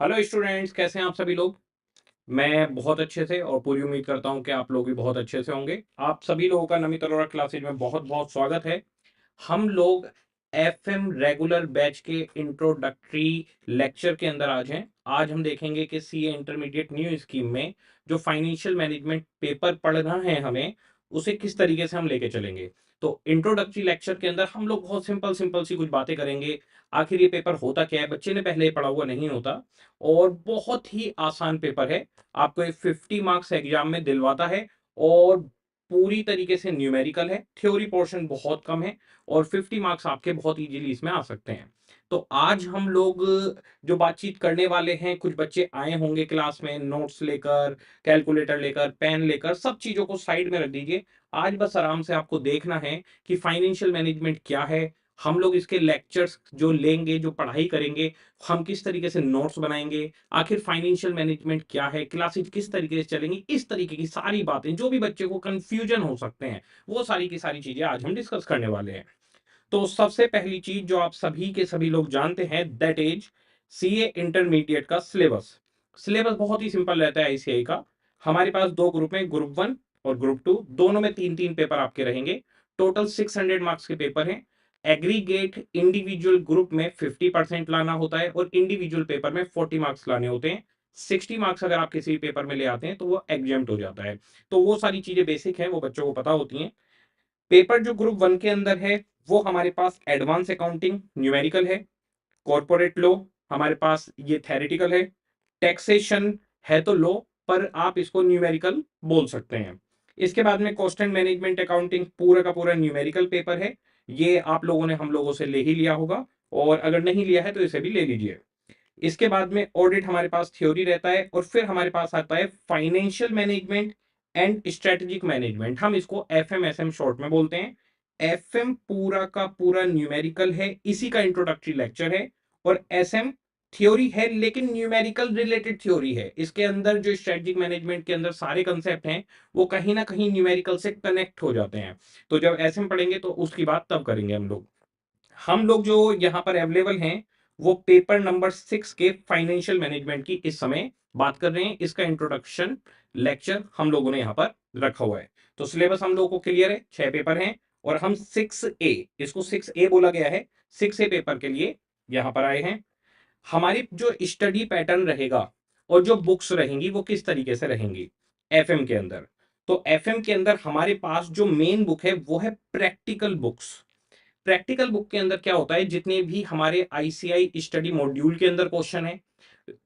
Hello students, कैसे हैं आप सभी लोग। मैं बहुत अच्छे से और पूरी उम्मीद करता हूं कि आप लोग भी बहुत अच्छे से होंगे। आप सभी लोगों का नमित अरोड़ा क्लासेज में बहुत बहुत स्वागत है। हम लोग एफएम रेगुलर बैच के इंट्रोडक्टरी लेक्चर के अंदर आज हम देखेंगे कि सीए इंटरमीडिएट न्यू स्कीम में जो फाइनेंशियल मैनेजमेंट पेपर पढ़ना है हमें, उसे किस तरीके से हम लेके चलेंगे। तो इंट्रोडक्टरी लेक्चर के अंदर हम लोग बहुत सिंपल सिंपल सी कुछ बातें करेंगे। आखिर ये पेपर होता क्या है, बच्चे ने पहले पढ़ा हुआ नहीं होता। और बहुत ही आसान पेपर है। आपको एक 50 मार्क्स एग्जाम में दिलवाता है। और पूरी तरीके से न्यूमेरिकल है, थ्योरी पोर्शन बहुत कम है। और 50 मार्क्स आपके बहुत इजीली इसमें आ सकते हैं। तो आज हम लोग जो बातचीत करने वाले हैं, कुछ बच्चे आए होंगे क्लास में नोट्स लेकर, कैलकुलेटर लेकर, पेन लेकर, सब चीजों को साइड में रख दीजिए। आज बस आराम से आपको देखना है कि फाइनेंशियल मैनेजमेंट क्या है। हम लोग इसके लेक्चर्स जो लेंगे, जो पढ़ाई करेंगे, हम किस तरीके से नोट्स बनाएंगे, आखिर फाइनेंशियल मैनेजमेंट क्या है, क्लासेज किस तरीके से चलेंगी, इस तरीके की सारी बातें जो भी बच्चे को कंफ्यूजन हो सकते हैं, वो सारी की सारी चीजें आज हम डिस्कस करने वाले हैं। तो सबसे पहली चीज जो आप सभी के सभी लोग जानते हैं, दैट इज सीए इंटरमीडिएट का सिलेबस। सिलेबस बहुत ही सिंपल रहता है आईसीआई का। हमारे पास दो ग्रुप में, ग्रुप वन और ग्रुप टू, दोनों में तीन तीन पेपर आपके रहेंगे। टोटल 600 मार्क्स के पेपर हैं। एग्रीगेट इंडिविजुअल ग्रुप में 50% लाना होता है और इंडिविजुअल पेपर में 40 मार्क्स लाने होते हैं। 60 मार्क्स अगर आप किसी पेपर में ले आते हैं तो वो एग्जेम्प्ट हो जाता है। तो वो सारी चीजें बेसिक हैं, वो बच्चों को पता होती हैं। पेपर जो ग्रुप वन के अंदर है, वो हमारे पास एडवांस अकाउंटिंग न्यूमेरिकल है। कॉर्पोरेट लॉ हमारे पास ये थेरेटिकल है। टैक्सेशन है तो लॉ, पर आप इसको न्यूमेरिकल बोल सकते हैं। इसके बाद में कॉस्ट एंड मैनेजमेंट अकाउंटिंग पूरा का पूरा न्यूमेरिकल पेपर है। ये आप लोगों ने हम लोगों से ले ही लिया होगा, और अगर नहीं लिया है तो इसे भी ले लीजिए। इसके बाद में ऑडिट हमारे पास थ्योरी रहता है, और फिर हमारे पास आता है financial management and strategic management. हम इसको एफएमएसएम शॉर्ट में बोलते हैं। एफएम पूरा का पूरा न्यूमेरिकल है, इसी का इंट्रोडक्टरी लेक्चर है। और एसएम थ्योरी है, लेकिन न्यूमेरिकल रिलेटेड थ्योरी है। इसके अंदर जो स्ट्रेटेजिक मैनेजमेंट के अंदर सारे कंसेप्ट हैं, वो कहीं ना कहीं न्यूमेरिकल से कनेक्ट हो जाते हैं। तो जब एसएम पढ़ेंगे तो उसकी बात तब करेंगे हम लोग जो यहाँ पर अवेलेबल हैं, वो पेपर नंबर 6 के फाइनेंशियल मैनेजमेंट की इस समय बात कर रहे हैं। इसका इंट्रोडक्शन लेक्चर हम लोगों ने यहाँ पर रखा हुआ है। तो सिलेबस हम लोगों को क्लियर है, 6 पेपर हैं। और हम 6A, इसको 6A बोला गया है, 6A पेपर के लिए यहाँ पर आए हैं। हमारी जो स्टडी पैटर्न रहेगा और जो बुक्स रहेंगी, वो किस तरीके से रहेंगी एफएम के अंदर। तो एफएम के अंदर हमारे पास जो मेन बुक है, वो है प्रैक्टिकल बुक्स। प्रैक्टिकल बुक के अंदर क्या होता है, जितने भी हमारे आईसीआई स्टडी मॉड्यूल के अंदर क्वेश्चन है,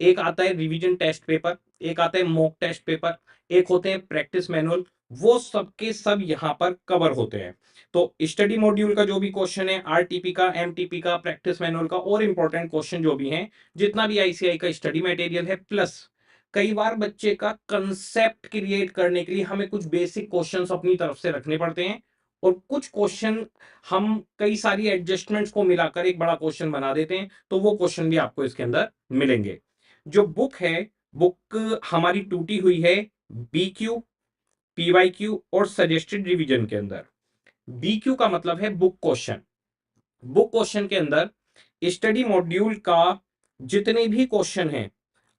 एक आता है रिवीजन टेस्ट पेपर, एक आता है मॉक टेस्ट पेपर, एक होते हैं प्रैक्टिस मैनुअल, वो सब के सब यहाँ पर कवर होते हैं। तो स्टडी मॉड्यूल का जो भी क्वेश्चन है, आरटीपी का, एमटीपी का, प्रैक्टिस मैनुअल का, और इंपॉर्टेंट क्वेश्चन जो भी हैं, जितना भी आईसीआई का स्टडी मटेरियल है, प्लस कई बार बच्चे का कंसेप्ट क्रिएट करने के लिए हमें कुछ बेसिक क्वेश्चंस अपनी तरफ से रखने पड़ते हैं। और कुछ क्वेश्चन हम कई सारी एडजस्टमेंट्स को मिलाकर एक बड़ा क्वेश्चन बना देते हैं, तो वो क्वेश्चन भी आपको इसके अंदर मिलेंगे। जो बुक है, बुक हमारी टूटी हुई है बीक्यू, पीवाईक्यू और सजेस्टेड रिवीजन के अंदर। बीक्यू का मतलब है बुक क्वेश्चन। बुक क्वेश्चन के अंदर स्टडी मॉड्यूल का जितने भी क्वेश्चन हैं,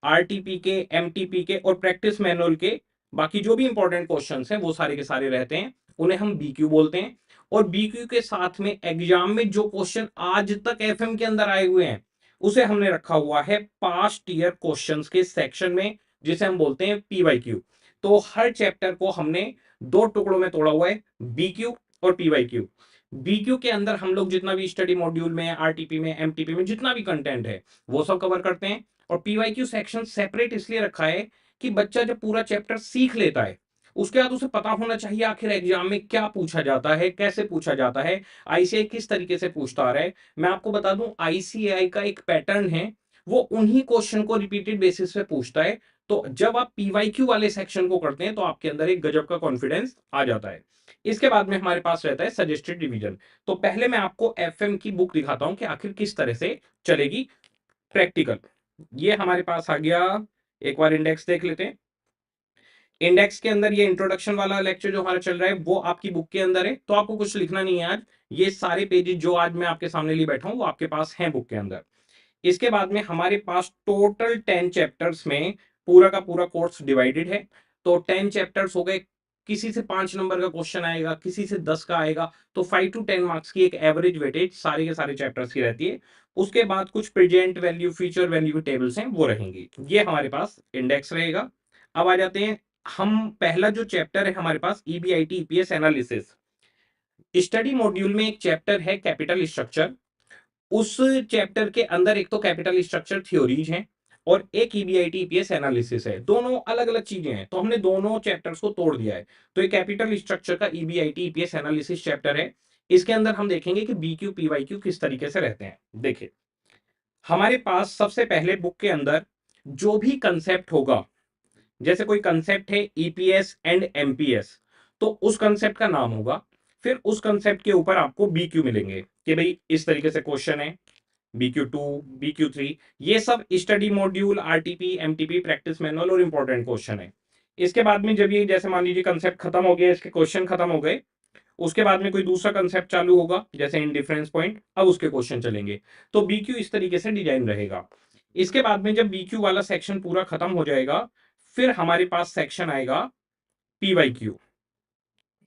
आरटीपी के, एमटीपी के और प्रैक्टिस मैनुअल के, बाकी जो भी इंपॉर्टेंट क्वेश्चंस हैं, वो सारे के सारे रहते हैं, उन्हें हम बीक्यू बोलते हैं। और बीक्यू के साथ में एग्जाम में जो क्वेश्चन आज तक एफएम के अंदर आए हुए हैं, उसे हमने रखा हुआ है पास्ट ईयर क्वेश्चंस के सेक्शन में, जिसे हम बोलते हैं पीवाईक्यू। तो हर चैप्टर को हमने दो टुकड़ों में तोड़ा हुआ है, बीक्यू और पीवाईक्यू। बीक्यू के अंदर हम लोग जितना भी स्टडी मॉड्यूल में, आरटीपी में, एमटीपी में जितना भी कंटेंट है, वो सब कवर करते हैं। और पीवाईक्यू सेक्शन सेपरेट इसलिए रखा है कि बच्चा जब पूरा चैप्टर सीख लेता है, उसके बाद उसे पता होना चाहिए आखिर एग्जाम में क्या पूछा जाता है, कैसे पूछा जाता है, आईसीआई किस तरीके से पूछता आ रहा है। मैं आपको बता दूं, आईसीआई का एक पैटर्न है, वो उन्हीं क्वेश्चन को रिपीटेड बेसिस पे पूछता है। तो जब आप पीवाईक्यू वाले सेक्शन को करते हैं, तो आपके अंदर एक गजब का कॉन्फिडेंस आ जाता है। इसके बाद में हमारे पास रहता है सजेस्टेड रिवीजन। तो पहले मैं आपको एफएम की बुक दिखाता हूं कि आखिर किस तरह से चलेगी प्रैक्टिकल। ये हमारे पास आ गया। एक बार इंडेक्स देख लेते हैं। इंडेक्स के अंदर ये इंट्रोडक्शन वाला लेक्चर जो हमारा चल रहा है, वो आपकी बुक के अंदर है, तो आपको कुछ लिखना नहीं है आज। ये सारे पेजेस जो आज मैं आपके सामने लिए बैठा हूं, वो आपके पास हैं बुक के अंदर। इसके बाद में हमारे पास टोटल 10 चैप्टर्स में पूरा का पूरा कोर्स डिवाइडेड है। तो 10 चैप्टर्स हो गए, किसी से 5 नंबर का क्वेश्चन आएगा, किसी से 10 का आएगा, तो 5 टू 10 मार्क्स की एक एवरेज वेटेज सारे के सारे चैप्टर्स की रहती है। उसके बाद कुछ present value, future value tables हैं वो रहेंगी। ये हमारे पास इंडेक्स रहेगा। अब आ जाते हैं, हम पहला जो चैप्टर है हमारे पास EBIT EPS analysis. Study module में एक चैप्टर है कैपिटल स्ट्रक्चर। उस चैप्टर के अंदर एक तो कैपिटल स्ट्रक्चर थ्योरीज हैं और एक ईबीआईटी ईपीएस एनालिसिस है। दोनों अलग अलग चीजें हैं, तो हमने दोनों चैप्टर्स को तोड़ दिया है। तो ये कैपिटल स्ट्रक्चर का ईबीआईटी ईपीएस एनालिसिस चैप्टर है। इसके अंदर हम देखेंगे कि बीक्यू पीवाईक्यू किस तरीके से रहते हैं। देखिए, हमारे पास सबसे पहले बुक के अंदर जो भी कंसेप्ट होगा, जैसे कोई कंसेप्ट है ईपीएस एंड एमपीएस, तो उस कंसेप्ट का नाम होगा। फिर उस कंसेप्ट के ऊपर आपको बीक्यू मिलेंगे कि भाई इस तरीके से क्वेश्चन है, BQ2, BQ3, ये सब study module, RTP, MTP, practice manual और इंपॉर्टेंट क्वेश्चन है। इसके बाद में जब ये जैसे मान लीजिए कंसेप्ट खत्म हो गया, इसके क्वेश्चन खत्म हो गए, उसके बाद में कोई दूसरा कंसेप्ट चालू होगा जैसे इंडिफरेंस पॉइंट, अब उसके क्वेश्चन चलेंगे। तो बीक्यू इस तरीके से डिजाइन रहेगा। इसके बाद में जब बीक्यू वाला सेक्शन पूरा खत्म हो जाएगा, फिर हमारे पास सेक्शन आएगा पीवाईक्यू।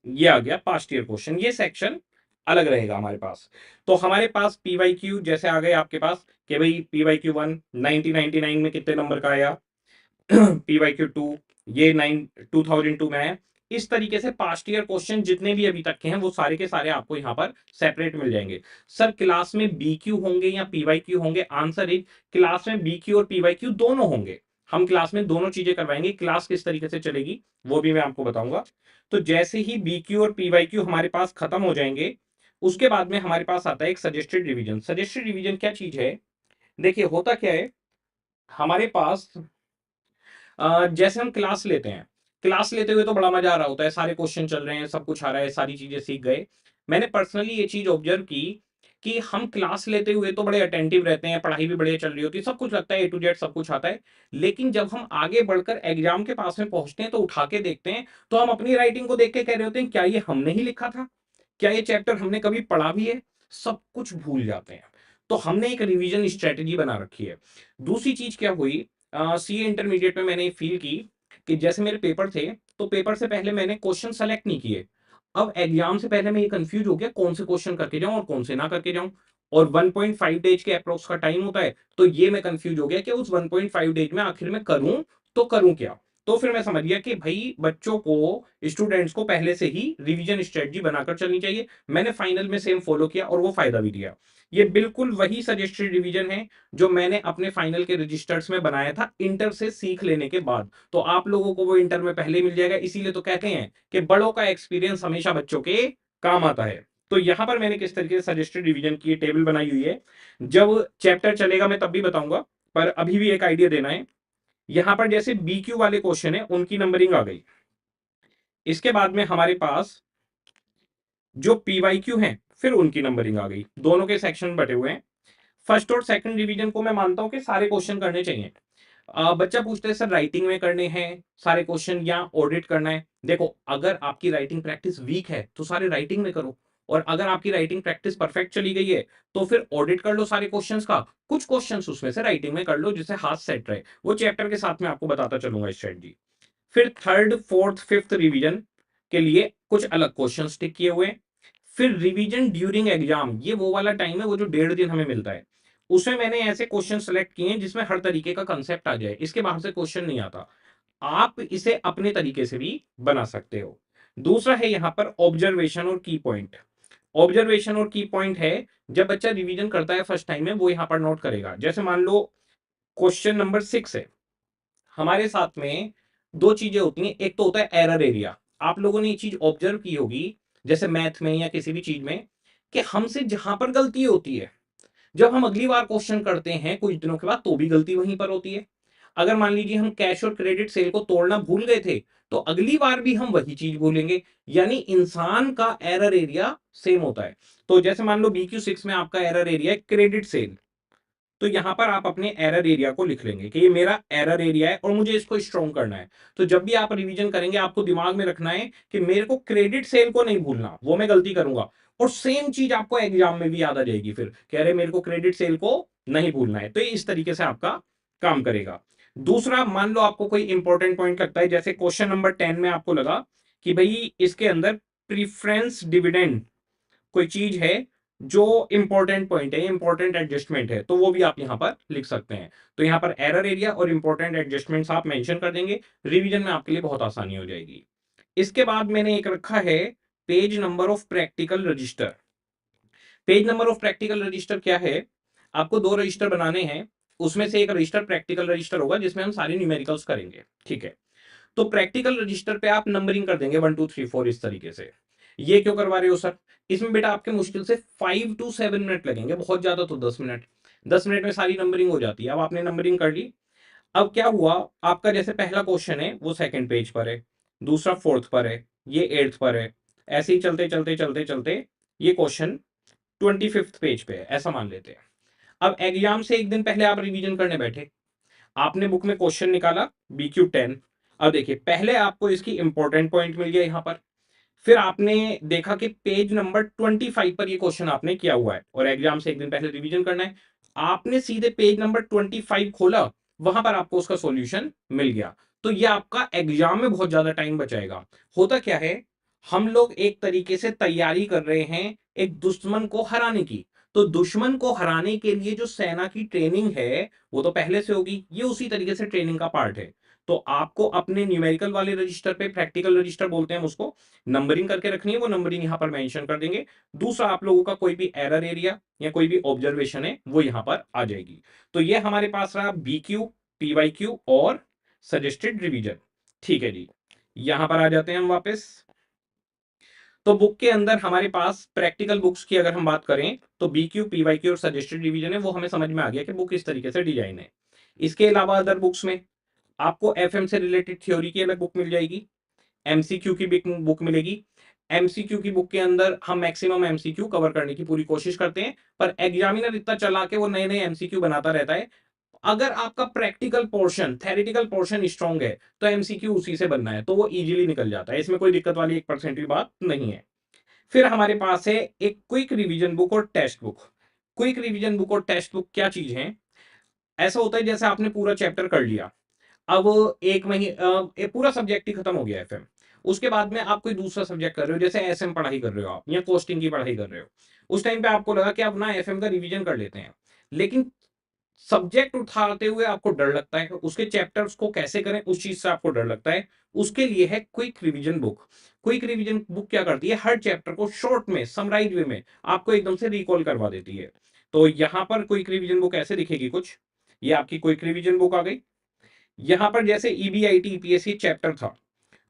ये आ गया पास्ट ईयर क्वेश्चन, ये सेक्शन अलग रहेगा हमारे पास। तो हमारे पास पीवाईक्यू जैसे आ गए आपके पास कि भाई पीवाईक्यू 1 1999 में कितने नंबर का आया, पीवाईक्यू 2 ये 2002 में आया। इस तरीके से पास्ट ईयर क्वेश्चन जितने भी अभी तक के हैं वो सारे के सारे आपको यहाँ पर सेपरेट मिल जाएंगे। सर क्लास में बीक्यू होंगे या पीवाईक्यू होंगे? आंसर इज क्लास में बीक्यू और पीवाईक्यू दोनों होंगे। हम क्लास में दोनों चीजें करवाएंगे। क्लास किस तरीके से चलेगी वो भी मैं आपको बताऊंगा। तो जैसे ही बीक्यू और पीवाईक्यू हमारे पास खत्म हो जाएंगे, उसके बाद में हमारे पास आता है एक सजेस्टेड रिवीजन। सजेस्टेड रिवीजन क्या चीज है? देखिए होता क्या है, हमारे पास जैसे हम क्लास लेते हैं, क्लास लेते हुए तो बड़ा मजा आ रहा होता है, सारे क्वेश्चन चल रहे हैं, सब कुछ आ रहा है, सारी चीजें सीख गए। मैंने पर्सनली ये चीज ऑब्जर्व की कि हम क्लास लेते हुए तो बड़े अटेंटिव रहते हैं, पढ़ाई भी बढ़िया चल रही होती है, सब कुछ लगता है, ए टू जेड सब कुछ आता है। लेकिन जब हम आगे बढ़कर एग्जाम के पास में पहुंचते हैं तो उठा के देखते हैं, तो हम अपनी राइटिंग को देख के कह रहे होते हैं क्या ये हमने ही लिखा था, क्या ये चैप्टर हमने कभी पढ़ा भी है, सब कुछ भूल जाते हैं। तो हमने एक रिवीजन स्ट्रेटेजी बना रखी है। दूसरी चीज क्या हुई, सीए इंटरमीडिएट में मैंने फील की कि जैसे मेरे पेपर थे, तो पेपर से पहले मैंने क्वेश्चन सेलेक्ट नहीं किए। अब एग्जाम से पहले मैं ये कंफ्यूज हो गया कौन से क्वेश्चन करके जाऊं और कौन से ना करके जाऊं। और 1.5 डेज के अप्रोक्स का टाइम होता है, तो ये मैं कंफ्यूज हो गया कि उस 1.5 डेज में आखिर में करूं तो करूं क्या। तो फिर मैं समझ गया कि भाई बच्चों को, स्टूडेंट्स को पहले से ही रिवीजन स्ट्रेटजी बनाकर चलनी चाहिए। मैंने फाइनल में सेम फॉलो किया और वो फायदा भी दिया। ये बिल्कुल वही सजेस्टेड रिवीजन है जो मैंने अपने फाइनल के रजिस्टर्स में बनाया था इंटर से सीख लेने के बाद। तो आप लोगों को वो इंटर में पहले मिल जाएगा। इसीलिए तो कहते हैं कि बड़ों का एक्सपीरियंस हमेशा बच्चों के काम आता है। तो यहां पर मैंने किस तरीके से सजेस्टेड रिवीजन की टेबल बनाई हुई है, जब चैप्टर चलेगा मैं तब भी बताऊंगा, पर अभी भी एक आइडिया देना है। यहां पर जैसे बीक्यू वाले क्वेश्चन है उनकी नंबरिंग आ गई। इसके बाद में हमारे पास जो पीवाईक्यू हैं फिर उनकी नंबरिंग आ गई। दोनों के सेक्शन बटे हुए हैं। फर्स्ट और सेकंड रिवीजन को मैं मानता हूं कि सारे क्वेश्चन करने चाहिए। बच्चा पूछते हैं सर राइटिंग में करने हैं सारे क्वेश्चन या ऑडिट करना है? देखो, अगर आपकी राइटिंग प्रैक्टिस वीक है तो सारे राइटिंग में करो, और अगर आपकी राइटिंग प्रैक्टिस परफेक्ट चली गई है तो फिर ऑडिट कर लो सारे क्वेश्चंस का, कुछ क्वेश्चंस उसमें से राइटिंग में कर लो जिससे हाथ सेट रहे। वो चैप्टर के साथ में आपको बताता चलूंगा स्ट्रेटजी। फिर थर्ड फोर्थ फिफ्थ रिवीजन के लिए कुछ अलग क्वेश्चन टिक किए हुए हैं। फिर रिवीजन ड्यूरिंग एग्जाम, ये वो वाला टाइम है वो जो 1.5 दिन हमें मिलता है, उसमें मैंने ऐसे क्वेश्चन सेलेक्ट किए हैं जिसमें हर तरीके का कंसेप्ट आ जाए, इसके बाहर से क्वेश्चन नहीं आता। आप इसे अपने तरीके से भी बना सकते हो। दूसरा है यहां पर ऑब्जर्वेशन और की पॉइंट। ऑब्जर्वेशन और की पॉइंट है, जब बच्चा रिवीजन करता है फर्स्ट टाइम में वो यहां पर नोट करेगा। जैसे मान लो क्वेश्चन नंबर 6 है, हमारे साथ में दो चीजें होती हैं। एक तो होता है एरर एरिया। आप लोगों ने ये चीज ऑब्जर्व की होगी जैसे मैथ में या किसी भी चीज में, कि हमसे जहां पर गलती होती है, जब हम अगली बार क्वेश्चन करते हैं कुछ दिनों के बाद तो भी गलती वहीं पर होती है। अगर मान लीजिए हम कैश और क्रेडिट सेल को तोड़ना भूल गए थे, तो अगली बार भी हम वही चीज भूलेंगे। यानी इंसान का एरर एरिया सेम होता है। तो जैसे मान लो BQ6 में आपका एरर एरिया है क्रेडिट सेल, तो यहां पर आप अपने एरर एरिया को लिख लेंगे कि ये मेरा एरर एरिया है और मुझे इसको स्ट्रॉन्ग करना है। तो जब भी आप रिवीजन करेंगे आपको दिमाग में रखना है कि मेरे को क्रेडिट सेल को नहीं भूलना, वो मैं गलती करूंगा, और सेम चीज आपको एग्जाम में भी याद आ जाएगी, फिर कह रहे मेरे को क्रेडिट सेल को नहीं भूलना है। तो ये इस तरीके से आपका काम करेगा। दूसरा, मान लो आपको कोई इंपॉर्टेंट पॉइंट लगता है, जैसे क्वेश्चन नंबर 10 में आपको लगा कि भाई इसके अंदर प्रीफरेंस डिविडेंड कोई चीज है जो इंपॉर्टेंट पॉइंट है, इंपॉर्टेंट एडजस्टमेंट है, तो वो भी आप यहां पर लिख सकते हैं। तो यहां पर एरर एरिया और इंपॉर्टेंट एडजस्टमेंट्स आप मेंशन कर देंगे, रिवीजन में आपके लिए बहुत आसानी हो जाएगी। इसके बाद मैंने एक रखा है page number of practical register. Page number of practical register क्या है? आपको दो रजिस्टर बनाने हैं, उसमें से एक रजिस्टर प्रैक्टिकल रजिस्टर होगा जिसमें हम सारे न्यूमेरिकल्स करेंगे, ठीक है। तो प्रैक्टिकल रजिस्टर पे आप नंबरिंग कर देंगे 1 2 3 4 इस तरीके से। ये क्यों करवा रहे हो सर? इसमें बेटा आपके मुश्किल से 5 to 7 मिनट लगेंगे, बहुत ज्यादा तो 10 मिनट। 10 मिनट में सारी नंबरिंग हो जाती है। अब आपने नंबरिंग कर ली। अब क्या हुआ, आपका जैसे पहला क्वेश्चन है वो सेकंड पेज पर है, दूसरा फोर्थ पर है, ये एट्थ पर है, ऐसे ही चलते चलते चलते चलते ये क्वेश्चन 25th पेज पे है, ऐसा मान लेते हैं। अब एग्जाम से एक दिन पहले आप रिवीजन करने बैठे, आपने बुक में क्वेश्चन निकाला BQ10। अब देखिए, पहले आपको इसकी इंपॉर्टेंट पॉइंट मिल गया यहां पर, फिर आपने देखा कि पेज नंबर 25 पर ये क्वेश्चन आपने किया हुआ है और एग्जाम से एक दिन पहले रिवीजन करना है। आपने सीधे पेज नंबर 25 खोला, वहां पर आपको उसका सॉल्यूशन मिल गया। तो ये आपका एग्जाम में बहुत ज्यादा टाइम बचाएगा। होता क्या है, हम लोग एक तरीके से तैयारी कर रहे हैं एक दुश्मन को हराने की। तो दुश्मन को हराने के लिए जो सेना की ट्रेनिंग है वो तो पहले से होगी, ये उसी तरीके से ट्रेनिंग का पार्ट है। तो आपको अपने न्यूमेरिकल वाले रजिस्टर पे, प्रैक्टिकल रजिस्टर बोलते हैं उसको, नंबरिंग करके रखनी है, वो नंबरिंग यहां पर मेंशन कर देंगे। दूसरा, आप लोगों का कोई भी एरर एरिया या कोई भी ऑब्जर्वेशन है वो यहां पर आ जाएगी। तो ये हमारे पास रहा BQ, PYQ और सजेस्टेड रिवीजन। ठीक है जी, यहां पर आ जाते हैं हम वापस। तो बुक के अंदर हमारे पास प्रैक्टिकल बुक्स की अगर हम बात करें तो BQ, PYQ और सजेस्टेड रिवीजन है, वो हमें समझ में आ गया कि बुक इस तरीके से डिजाइन है। इसके अलावा अदर बुक्स में आपको FM से रिलेटेड थ्योरी की अलग बुक मिल जाएगी, MCQ की बुक मिलेगी। MCQ की बुक के अंदर हम मैक्सिमम MCQ कवर करने की पूरी कोशिश करते हैं, पर एग्जामिनर इतना चला के वो नए नए MCQ बनाता रहता है। अगर आपका practical portion, theoretical portion strong है तो MCQ उसी से बनना है, तो वो इजीली निकल जाता है, इसमें कोई दिक्कत वाली 1% की बात नहीं है। फिर हमारे पास है एक क्विक रिवीजन बुक और test book. Quick revision book और टेस्ट बुक क्या चीज है? ऐसा होता है जैसे आपने पूरा चैप्टर कर लिया, अब एक महीने पूरा सब्जेक्ट ही खत्म हो गया FM, उसके बाद में आप कोई दूसरा सब्जेक्ट कर रहे हो, जैसे SM पढ़ाई कर रहे हो आप या कोस्टिंग की पढ़ाई कर रहे हो। उस टाइम पे आपको लगा कि अब ना FM का रिवीजन कर लेते हैं, लेकिन सब्जेक्ट उठाते हुए आपको डर लगता है, उसके चैप्टर्स को कैसे करें उस चीज से आपको डर लगता है। उसके लिए है quick revision book. Quick revision book क्या करती है, हर चैप्टर को शॉर्ट में, समराइज वे में आपको एकदम से रिकॉल करवा देती है। तो यहां पर क्विक रिवीजन बुक ऐसे दिखेगी कुछ, ये आपकी क्विक रिवीजन बुक आ गई। यहां पर जैसे EBIT EPSC चैप्टर था,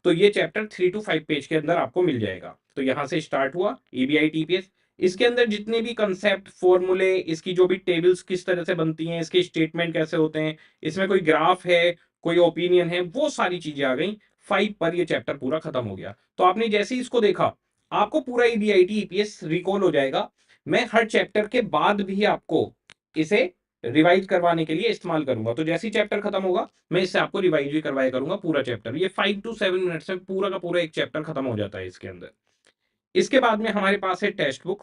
तो ये चैप्टर 3 to 5 पेज के अंदर आपको मिल जाएगा। तो यहां से स्टार्ट हुआ EBIT EPS, इसके अंदर जितने भी कंसेप्ट, फॉर्मूले, इसकी जो भी टेबल्स किस तरह से बनती हैं, इसके स्टेटमेंट कैसे होते हैं, इसमें कोई ग्राफ है, कोई ओपिनियन है, वो सारी चीजें आ गई। 5 पर ये चैप्टर पूरा खत्म हो गया। तो आपने जैसे ही इसको देखा, आपको पूरा EBIT EPS रिकॉल हो जाएगा। मैं हर चैप्टर के बाद भी आपको इसे रिवाइज करवाने के लिए इस्तेमाल करूंगा। तो जैसे ही चैप्टर खत्म होगा मैं इससे आपको रिवाइज भी करवाया करूंगा पूरा चैप्टर। ये 5 to 7 मिनट्स में पूरा का पूरा एक चैप्टर खत्म हो जाता है इसके अंदर। इसके बाद में हमारे पास है टेक्स्ट बुक।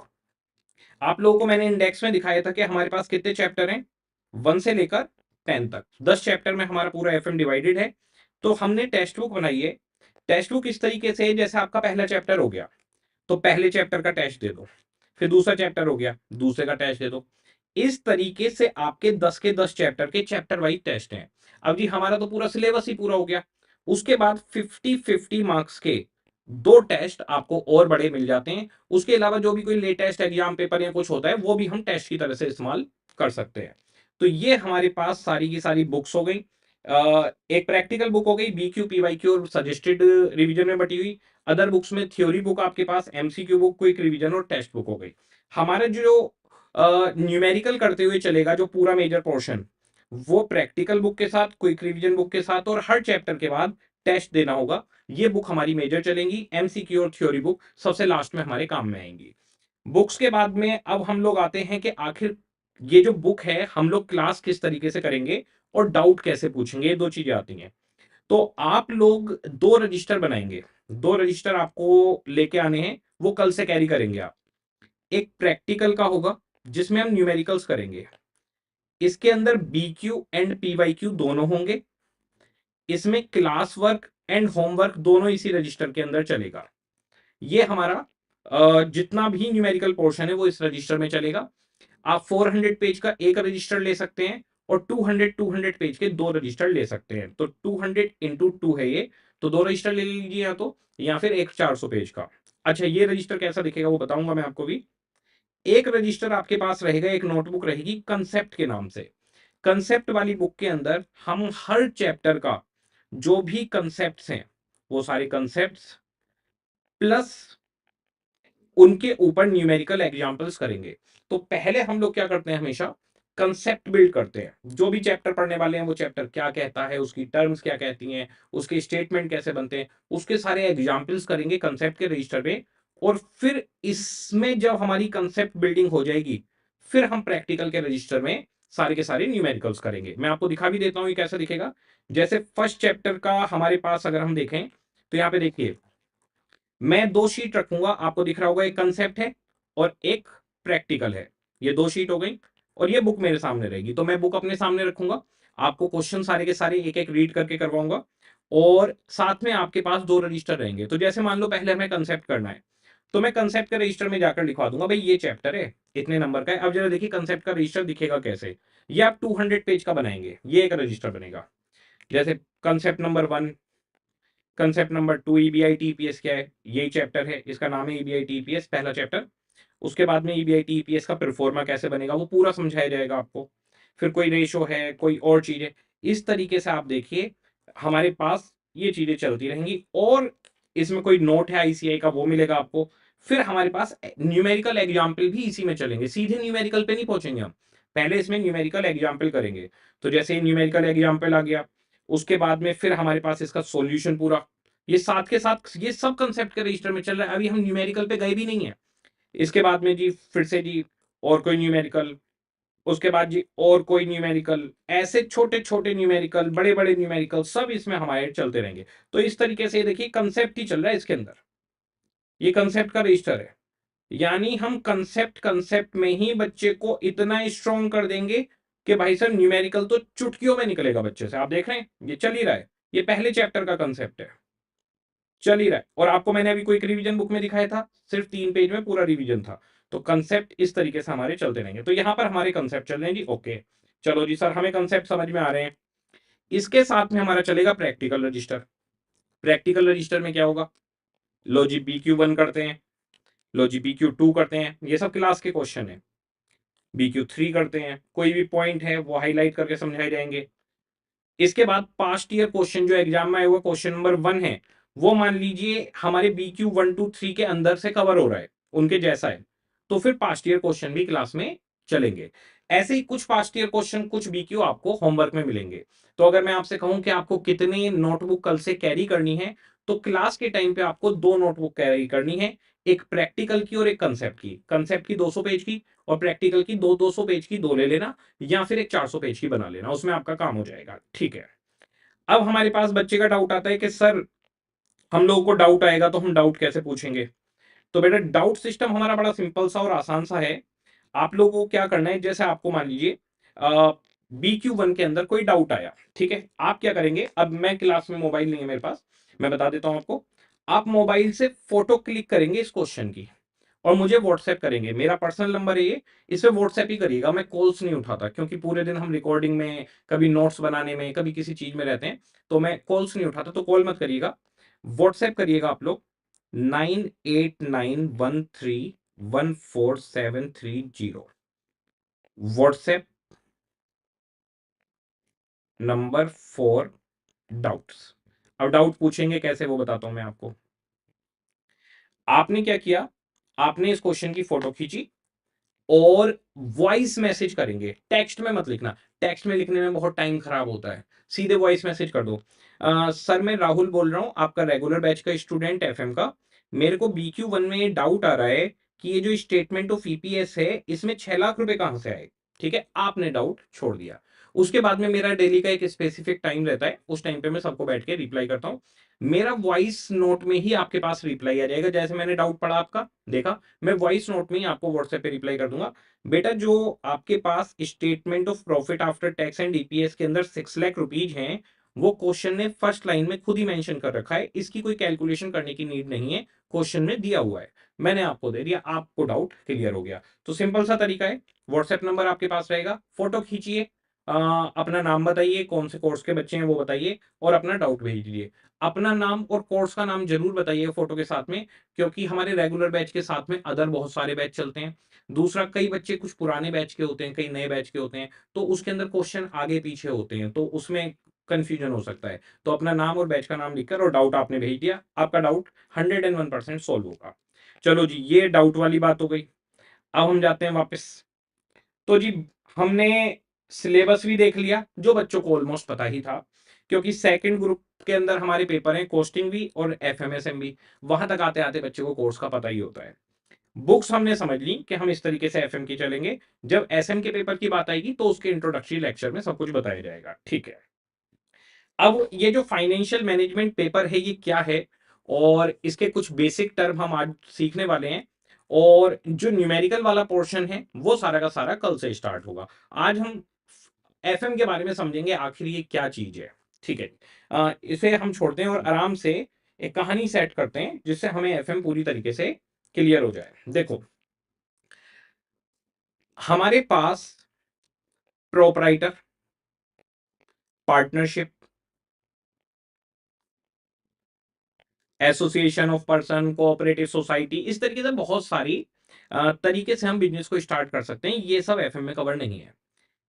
आप लोगों को मैंने इंडेक्स में दिखाया था कि हमारे पास कितने चैप्टर हैं, 1 से लेकर 10 तक, 10 चैप्टर में हमारा पूरा FM डिवाइडेड है। तो हमने टेक्स्ट बुक बनाई है। टेक्स्ट बुक इस तरीके से है, जैसे आपका पहला चैप्टर हो गया तो पहले चैप्टर का टेस्ट दे दो, फिर दूसरा चैप्टर हो गया, दूसरे का टेस्ट दे दो। इस तरीके से आपके 10 के 10 चैप्टर के चैप्टर वाइज टेस्ट हैं। अब जी हमारा तो पूरा सिलेबस ही पूरा हो गया। उसके बाद 50-50 मार्क्स के दो टेस्ट आपको और बड़े मिल जाते हैं। उसके अलावा जो भी कोई लेटेस्ट एग्जाम पेपर या कुछ होता है वो भी हम टेस्ट की तरह से इस्तेमाल कर सकते हैं। तो ये हमारे पास सारी की सारी बुक्स हो गई। एक प्रैक्टिकल बुक हो गई BQ PYQ और सजेस्टेड रिवीजन में बटी हुई। अदर बुक्स में थ्योरी बुक आपके पास, MCQ बुक, क्विक रिवीजन और टेस्ट बुक हो गई। हमारा जो न्यूमेरिकल करते हुए चलेगा जो पूरा मेजर पोर्शन, वो प्रैक्टिकल बुक के साथ, क्विक रिवीजन बुक के साथ और हर चैप्टर के बाद टेस्ट देना होगा। ये बुक हमारी मेजर चलेंगी। MCQ और थ्योरी बुक सबसे लास्ट में हमारे काम में आएंगी। बुक्स के बाद में अब हम लोग आते हैं कि आखिर ये जो बुक है हम लोग क्लास किस तरीके से करेंगे और डाउट कैसे पूछेंगे, ये दो चीजें आती हैं। तो आप लोग दो रजिस्टर बनाएंगे, दो रजिस्टर आपको लेके आने हैं, वो कल से कैरी करेंगे आप। एक प्रैक्टिकल का होगा जिसमें हम न्यूमेरिकल्स करेंगे। इसके अंदर BQ एंड PYQ दोनों होंगे। इसमें क्लास वर्क एंड होमवर्क दोनों इसी रजिस्टर के अंदर चलेगा। ये हमारा जितना भी न्यूमेरिकल पोर्शन है वो इस रजिस्टर में चलेगा। आप 400 पेज का एक रजिस्टर ले सकते हैं और 200 पेज के दो रजिस्टर ले सकते हैं। तो 200 इंटू 2 है ये, तो दो रजिस्टर ले लीजिए या फिर एक 400 पेज का। अच्छा, ये रजिस्टर कैसा दिखेगा वो बताऊंगा मैं आपको भी। एक रजिस्टर आपके पास रहेगा, एक नोटबुक रहेगी कंसेप्ट के नाम से। कंसेप्ट वाली बुक के अंदर हम हर चैप्टर का जो भी कंसेप्ट्स हैं वो सारे कंसेप्ट्स प्लस उनके ऊपर न्यूमेरिकल एग्जांपल्स करेंगे। तो पहले हम लोग क्या करते हैं, हमेशा कंसेप्ट बिल्ड करते हैं। जो भी चैप्टर पढ़ने वाले हैं वो चैप्टर क्या कहता है, उसकी टर्म्स क्या कहती हैं, उसके स्टेटमेंट कैसे बनते हैं, उसके सारे एग्जांपल्स करेंगे कंसेप्ट के रजिस्टर में। और फिर इसमें जब हमारी कंसेप्ट बिल्डिंग हो जाएगी, फिर हम प्रैक्टिकल के रजिस्टर में सारे के सारे न्यूमेरिकल्स करेंगे। मैं आपको दिखा भी देता हूं ये कैसा दिखेगा। जैसे फर्स्ट चैप्टर का हमारे पास अगर हम देखें तो यहाँ पे देखिए, मैं दो शीट रखूंगा, आपको दिख रहा होगा, एक कंसेप्ट है और एक प्रैक्टिकल है। ये दो शीट हो गई और ये बुक मेरे सामने रहेगी। तो मैं बुक अपने सामने रखूंगा, आपको क्वेश्चन सारे के सारे एक एक रीड करके करवाऊंगा और साथ में आपके पास दो रजिस्टर रहेंगे। तो जैसे मान लो पहले हमें कंसेप्ट करना है, तो मैं कंसेप्ट के रजिस्टर में जाकर लिखवा दूंगा भाई ये चैप्टर है, इतने नंबर का है। अब जरा देखिए कंसेप्ट का रजिस्टर दिखेगा कैसे। ये आप 200 पेज का बनाएंगे, ये एक रजिस्टर बनेगा। जैसे concept number 1, concept number 2 EBI TPS क्या है, यही चैप्टर है, इसका नाम है ईबीआई टीपीएस पहला चैप्टर। उसके बाद में ईबीआई टीपीएस का परफॉर्मा कैसे बनेगा वो पूरा समझाया जाएगा आपको। फिर कोई रेशो है, कोई और चीज है, इस तरीके से आप देखिए हमारे पास ये चीजें चलती रहेंगी। और इसमें कोई नोट है आईसीआई का वो मिलेगा आपको। फिर हमारे पास न्यूमेरिकल एग्जाम्पल भी इसी में चलेंगे, सीधे न्यूमेरिकल पे नहीं पहुंचेंगे हम, पहले इसमें न्यूमेरिकल एग्जाम्पल करेंगे। तो जैसे न्यूमेरिकल एग्जाम्पल आ गया, उसके बाद में फिर हमारे पास इसका सॉल्यूशन पूरा, ये साथ के साथ ये सब कंसेप्ट के रजिस्टर में चल रहा है। अभी हम न्यूमेरिकल पे गए भी नहीं है। इसके बाद में जी फिर से जी और कोई न्यूमेरिकल, उसके बाद जी और कोई न्यूमेरिकल, ऐसे छोटे छोटे न्यूमेरिकल, बड़े बड़े न्यूमेरिकल, सब इसमें हमारे चलते रहेंगे। तो इस तरीके से देखिए कंसेप्ट ही चल रहा है इसके अंदर, ये कंसेप्ट का रजिस्टर है। यानी हम कंसेप्ट कंसेप्ट में ही बच्चे को इतना स्ट्रॉन्ग कर देंगे कि भाई सर न्यूमेरिकल तो चुटकियों में निकलेगा बच्चे से। आप देख रहे हैं ये चल ही रहा है, ये पहले चैप्टर का कंसेप्ट है, चल ही रहा है। और आपको मैंने अभी कोई रिवीजन बुक में दिखाया था, सिर्फ 3 पेज में पूरा रिवीजन था। तो कंसेप्ट इस तरीके से हमारे चलते रहेंगे। तो यहां पर हमारे कंसेप्ट चल रहे हैं जी, ओके। चलो जी सर, हमें कंसेप्ट समझ में आ रहे हैं। इसके साथ में हमारा चलेगा प्रैक्टिकल रजिस्टर। प्रैक्टिकल रजिस्टर में क्या होगा, लो जी BQ1 करते हैं, लो जी BQ2 करते हैं, ये सब क्लास के क्वेश्चन है। BQ3 करते हैं, कोई भी पॉइंट है वो हाईलाइट करके समझाए जाएंगे। इसके बाद पास्ट ईयर क्वेश्चन जो एग्जाम में आया हुआ क्वेश्चन नंबर 1 है, वो मान लीजिए हमारे BQ1 2 3 के अंदर से कवर हो रहा है, उनके जैसा है, तो फिर पास्ट ईयर क्वेश्चन भी क्लास में चलेंगे। ऐसे ही कुछ पास्ट ईयर क्वेश्चन, कुछ BQ आपको होमवर्क में मिलेंगे। तो अगर मैं आपसे कहूं कि आपको कितनी नोटबुक कल से कैरी करनी है, तो क्लास के टाइम पे आपको दो नोटबुक कैरी करनी है, एक प्रैक्टिकल की और एक कंसेप्ट की। कंसेप्ट की 200 पेज की और प्रैक्टिकल की 200 पेज की, दो ले लेना, या फिर एक 400 पेज की बना लेना, उसमें आपका काम हो जाएगा, ठीक है। अब हमारे पास बच्चे का डाउट आता है कि सर हम लोगों को डाउट आएगा तो हम डाउट कैसे पूछेंगे। तो बेटा डाउट सिस्टम हमारा बड़ा सिंपल सा और आसान सा है। आप लोगों को क्या करना है, जैसे आपको मान लीजिए BQ1 के अंदर कोई डाउट आया, ठीक है, आप क्या करेंगे, अब मैं क्लास में मोबाइल नहीं है मेरे पास, मैं बता देता हूं आपको। आप मोबाइल से फोटो क्लिक करेंगे इस क्वेश्चन की और मुझे व्हाट्सएप करेंगे। मेरा पर्सनल नंबर है ये, इस पे व्हाट्सएप ही करिएगा, मैं कॉल्स नहीं उठाता क्योंकि पूरे दिन हम रिकॉर्डिंग में, कभी नोट्स बनाने में, कभी किसी चीज में रहते हैं, तो मैं कॉल्स नहीं उठाता। तो कॉल मत करिएगा, व्हाट्सएप करिएगा आप लोग 9891314730, व्हाट्सएप नंबर फॉर डाउट्स। अब डाउट पूछेंगे कैसे वो बताता हूं मैं आपको। आपने क्या किया, आपने इस क्वेश्चन की फोटो खींची और वॉइस मैसेज करेंगे, टेक्स्ट में मत लिखना, टेक्स्ट में लिखने में बहुत टाइम खराब होता है, सीधे वॉइस मैसेज कर दो। सर मैं राहुल बोल रहा हूँ, आपका रेगुलर बैच का स्टूडेंट FM का। मेरे को BQ1 में ये डाउट आ रहा है कि ये जो स्टेटमेंट ऑफ EPS है, इसमें 6 लाख रुपए कहां से आए। ठीक है, आपने डाउट छोड़ दिया। उसके बाद में मेरा डेली का एक स्पेसिफिक टाइम रहता है, उस टाइम पे मैं सबको बैठ के रिप्लाई करता हूँ। मेरा वॉइस नोट में ही आपके पास रिप्लाई आ जाएगा। जैसे मैंने डाउट पढ़ा आपका, देखा, मैं वॉइस नोट में ही आपको व्हाट्सएप पे रिप्लाई कर दूंगा। बेटा, जो आपके पास statement of profit after tax and EPS के अंदर 6 लाख रुपीज हैं, वो क्वेश्चन ने फर्स्ट लाइन में खुद ही मेंशन कर रखा है। इसकी कोई कैलकुलेशन करने की नीड नहीं है, क्वेश्चन में दिया हुआ है, मैंने आपको दे दिया, आपको डाउट क्लियर हो गया। तो सिंपल सा तरीका है, व्हाट्सएप नंबर आपके पास रहेगा, फोटो खींचिए, अपना नाम बताइए, कौन से कोर्स के बच्चे हैं वो बताइए, और अपना डाउट भेज दीजिए। अपना नाम और कोर्स का नाम जरूर बताइए फोटो के साथ में, क्योंकि हमारे रेगुलर बैच के साथ में अदर बहुत सारे बैच चलते हैं। दूसरा, कई बच्चे कुछ पुराने बैच के होते हैं, कई नए बैच के होते हैं, तो उसके अंदर क्वेश्चन आगे पीछे होते हैं, तो उसमें कंफ्यूजन हो सकता है। तो अपना नाम और बैच का नाम लिखकर और डाउट आपने भेज दिया, आपका डाउट 101% सॉल्व होगा। चलो जी, ये डाउट वाली बात हो गई। अब हम जाते हैं वापस। तो जी, हमने सिलेबस भी देख लिया, जो बच्चों को ऑलमोस्ट पता ही था, क्योंकि सेकंड ग्रुप के अंदर हमारे पेपर हैं कोस्टिंग भी और एफएमएसएम भी। वहां तक आते आते बच्चे को कोर्स का पता ही होता है। बुक्स हमने समझ ली कि हम इस तरीके से एफएम की चलेंगे। जब एसएम के पेपर की बात आएगी तो उसके इंट्रोडक्टरी लेक्चर में सब कुछ बताया जाएगा, ठीक है। अब ये जो फाइनेंशियल मैनेजमेंट पेपर है, ये क्या है, और इसके कुछ बेसिक टर्म हम आज सीखने वाले हैं, और जो न्यूमेरिकल वाला पोर्शन है वो सारा का सारा कल से स्टार्ट होगा। आज हम एफएम के बारे में समझेंगे, आखिर ये क्या चीज है, ठीक है। इसे हम छोड़ते हैं और आराम से एक कहानी सेट करते हैं, जिससे हमें एफएम पूरी तरीके से क्लियर हो जाए। देखो, हमारे पास proprietor, partnership, association of person, cooperative society, इस तरीके से बहुत सारी तरीके से हम बिजनेस को स्टार्ट कर सकते हैं। ये सब एफएम में कवर नहीं है।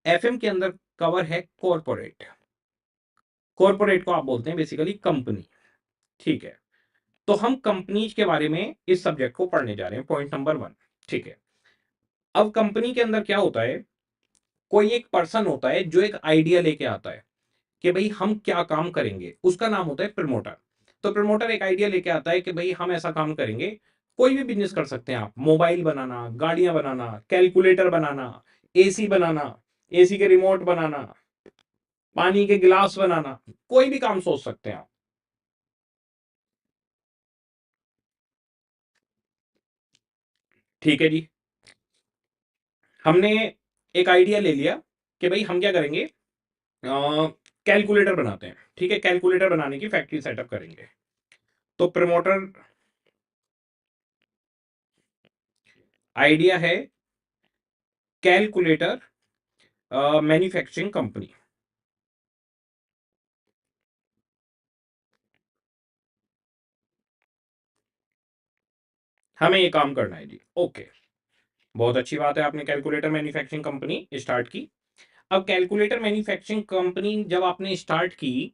एफएम के अंदर कवर है कॉरपोरेट। कॉरपोरेट को आप बोलते हैं बेसिकली कंपनी, ठीक है। तो हम कंपनीज के बारे में इस सब्जेक्ट को पढ़ने जा रहे हैं, पॉइंट नंबर 1, ठीक है। अब कंपनी के अंदर क्या होता है, कोई एक पर्सन होता है जो एक आइडिया लेके आता है कि भाई हम क्या काम करेंगे, उसका नाम होता है प्रमोटर। तो प्रमोटर एक आइडिया लेके आता है कि भाई हम ऐसा काम करेंगे। कोई भी बिजनेस कर सकते हैं आप, मोबाइल बनाना, गाड़ियां बनाना, कैलकुलेटर बनाना, एसी बनाना, एसी के रिमोट बनाना, पानी के गिलास बनाना, कोई भी काम सोच सकते हैं आप। ठीक है जी, हमने एक आइडिया ले लिया कि भाई हम क्या करेंगे, कैलकुलेटर बनाते हैं, ठीक है। कैलकुलेटर बनाने की फैक्ट्री सेटअप करेंगे। तो प्रमोटर, आइडिया है कैलकुलेटर मैन्युफैक्चरिंग कंपनी। हमें ये काम करना है जी, ओके। बहुत अच्छी बात है, आपने कैलकुलेटर मैन्युफैक्चरिंग कंपनी स्टार्ट की। अब कैलकुलेटर मैन्युफैक्चरिंग कंपनी जब आपने स्टार्ट की,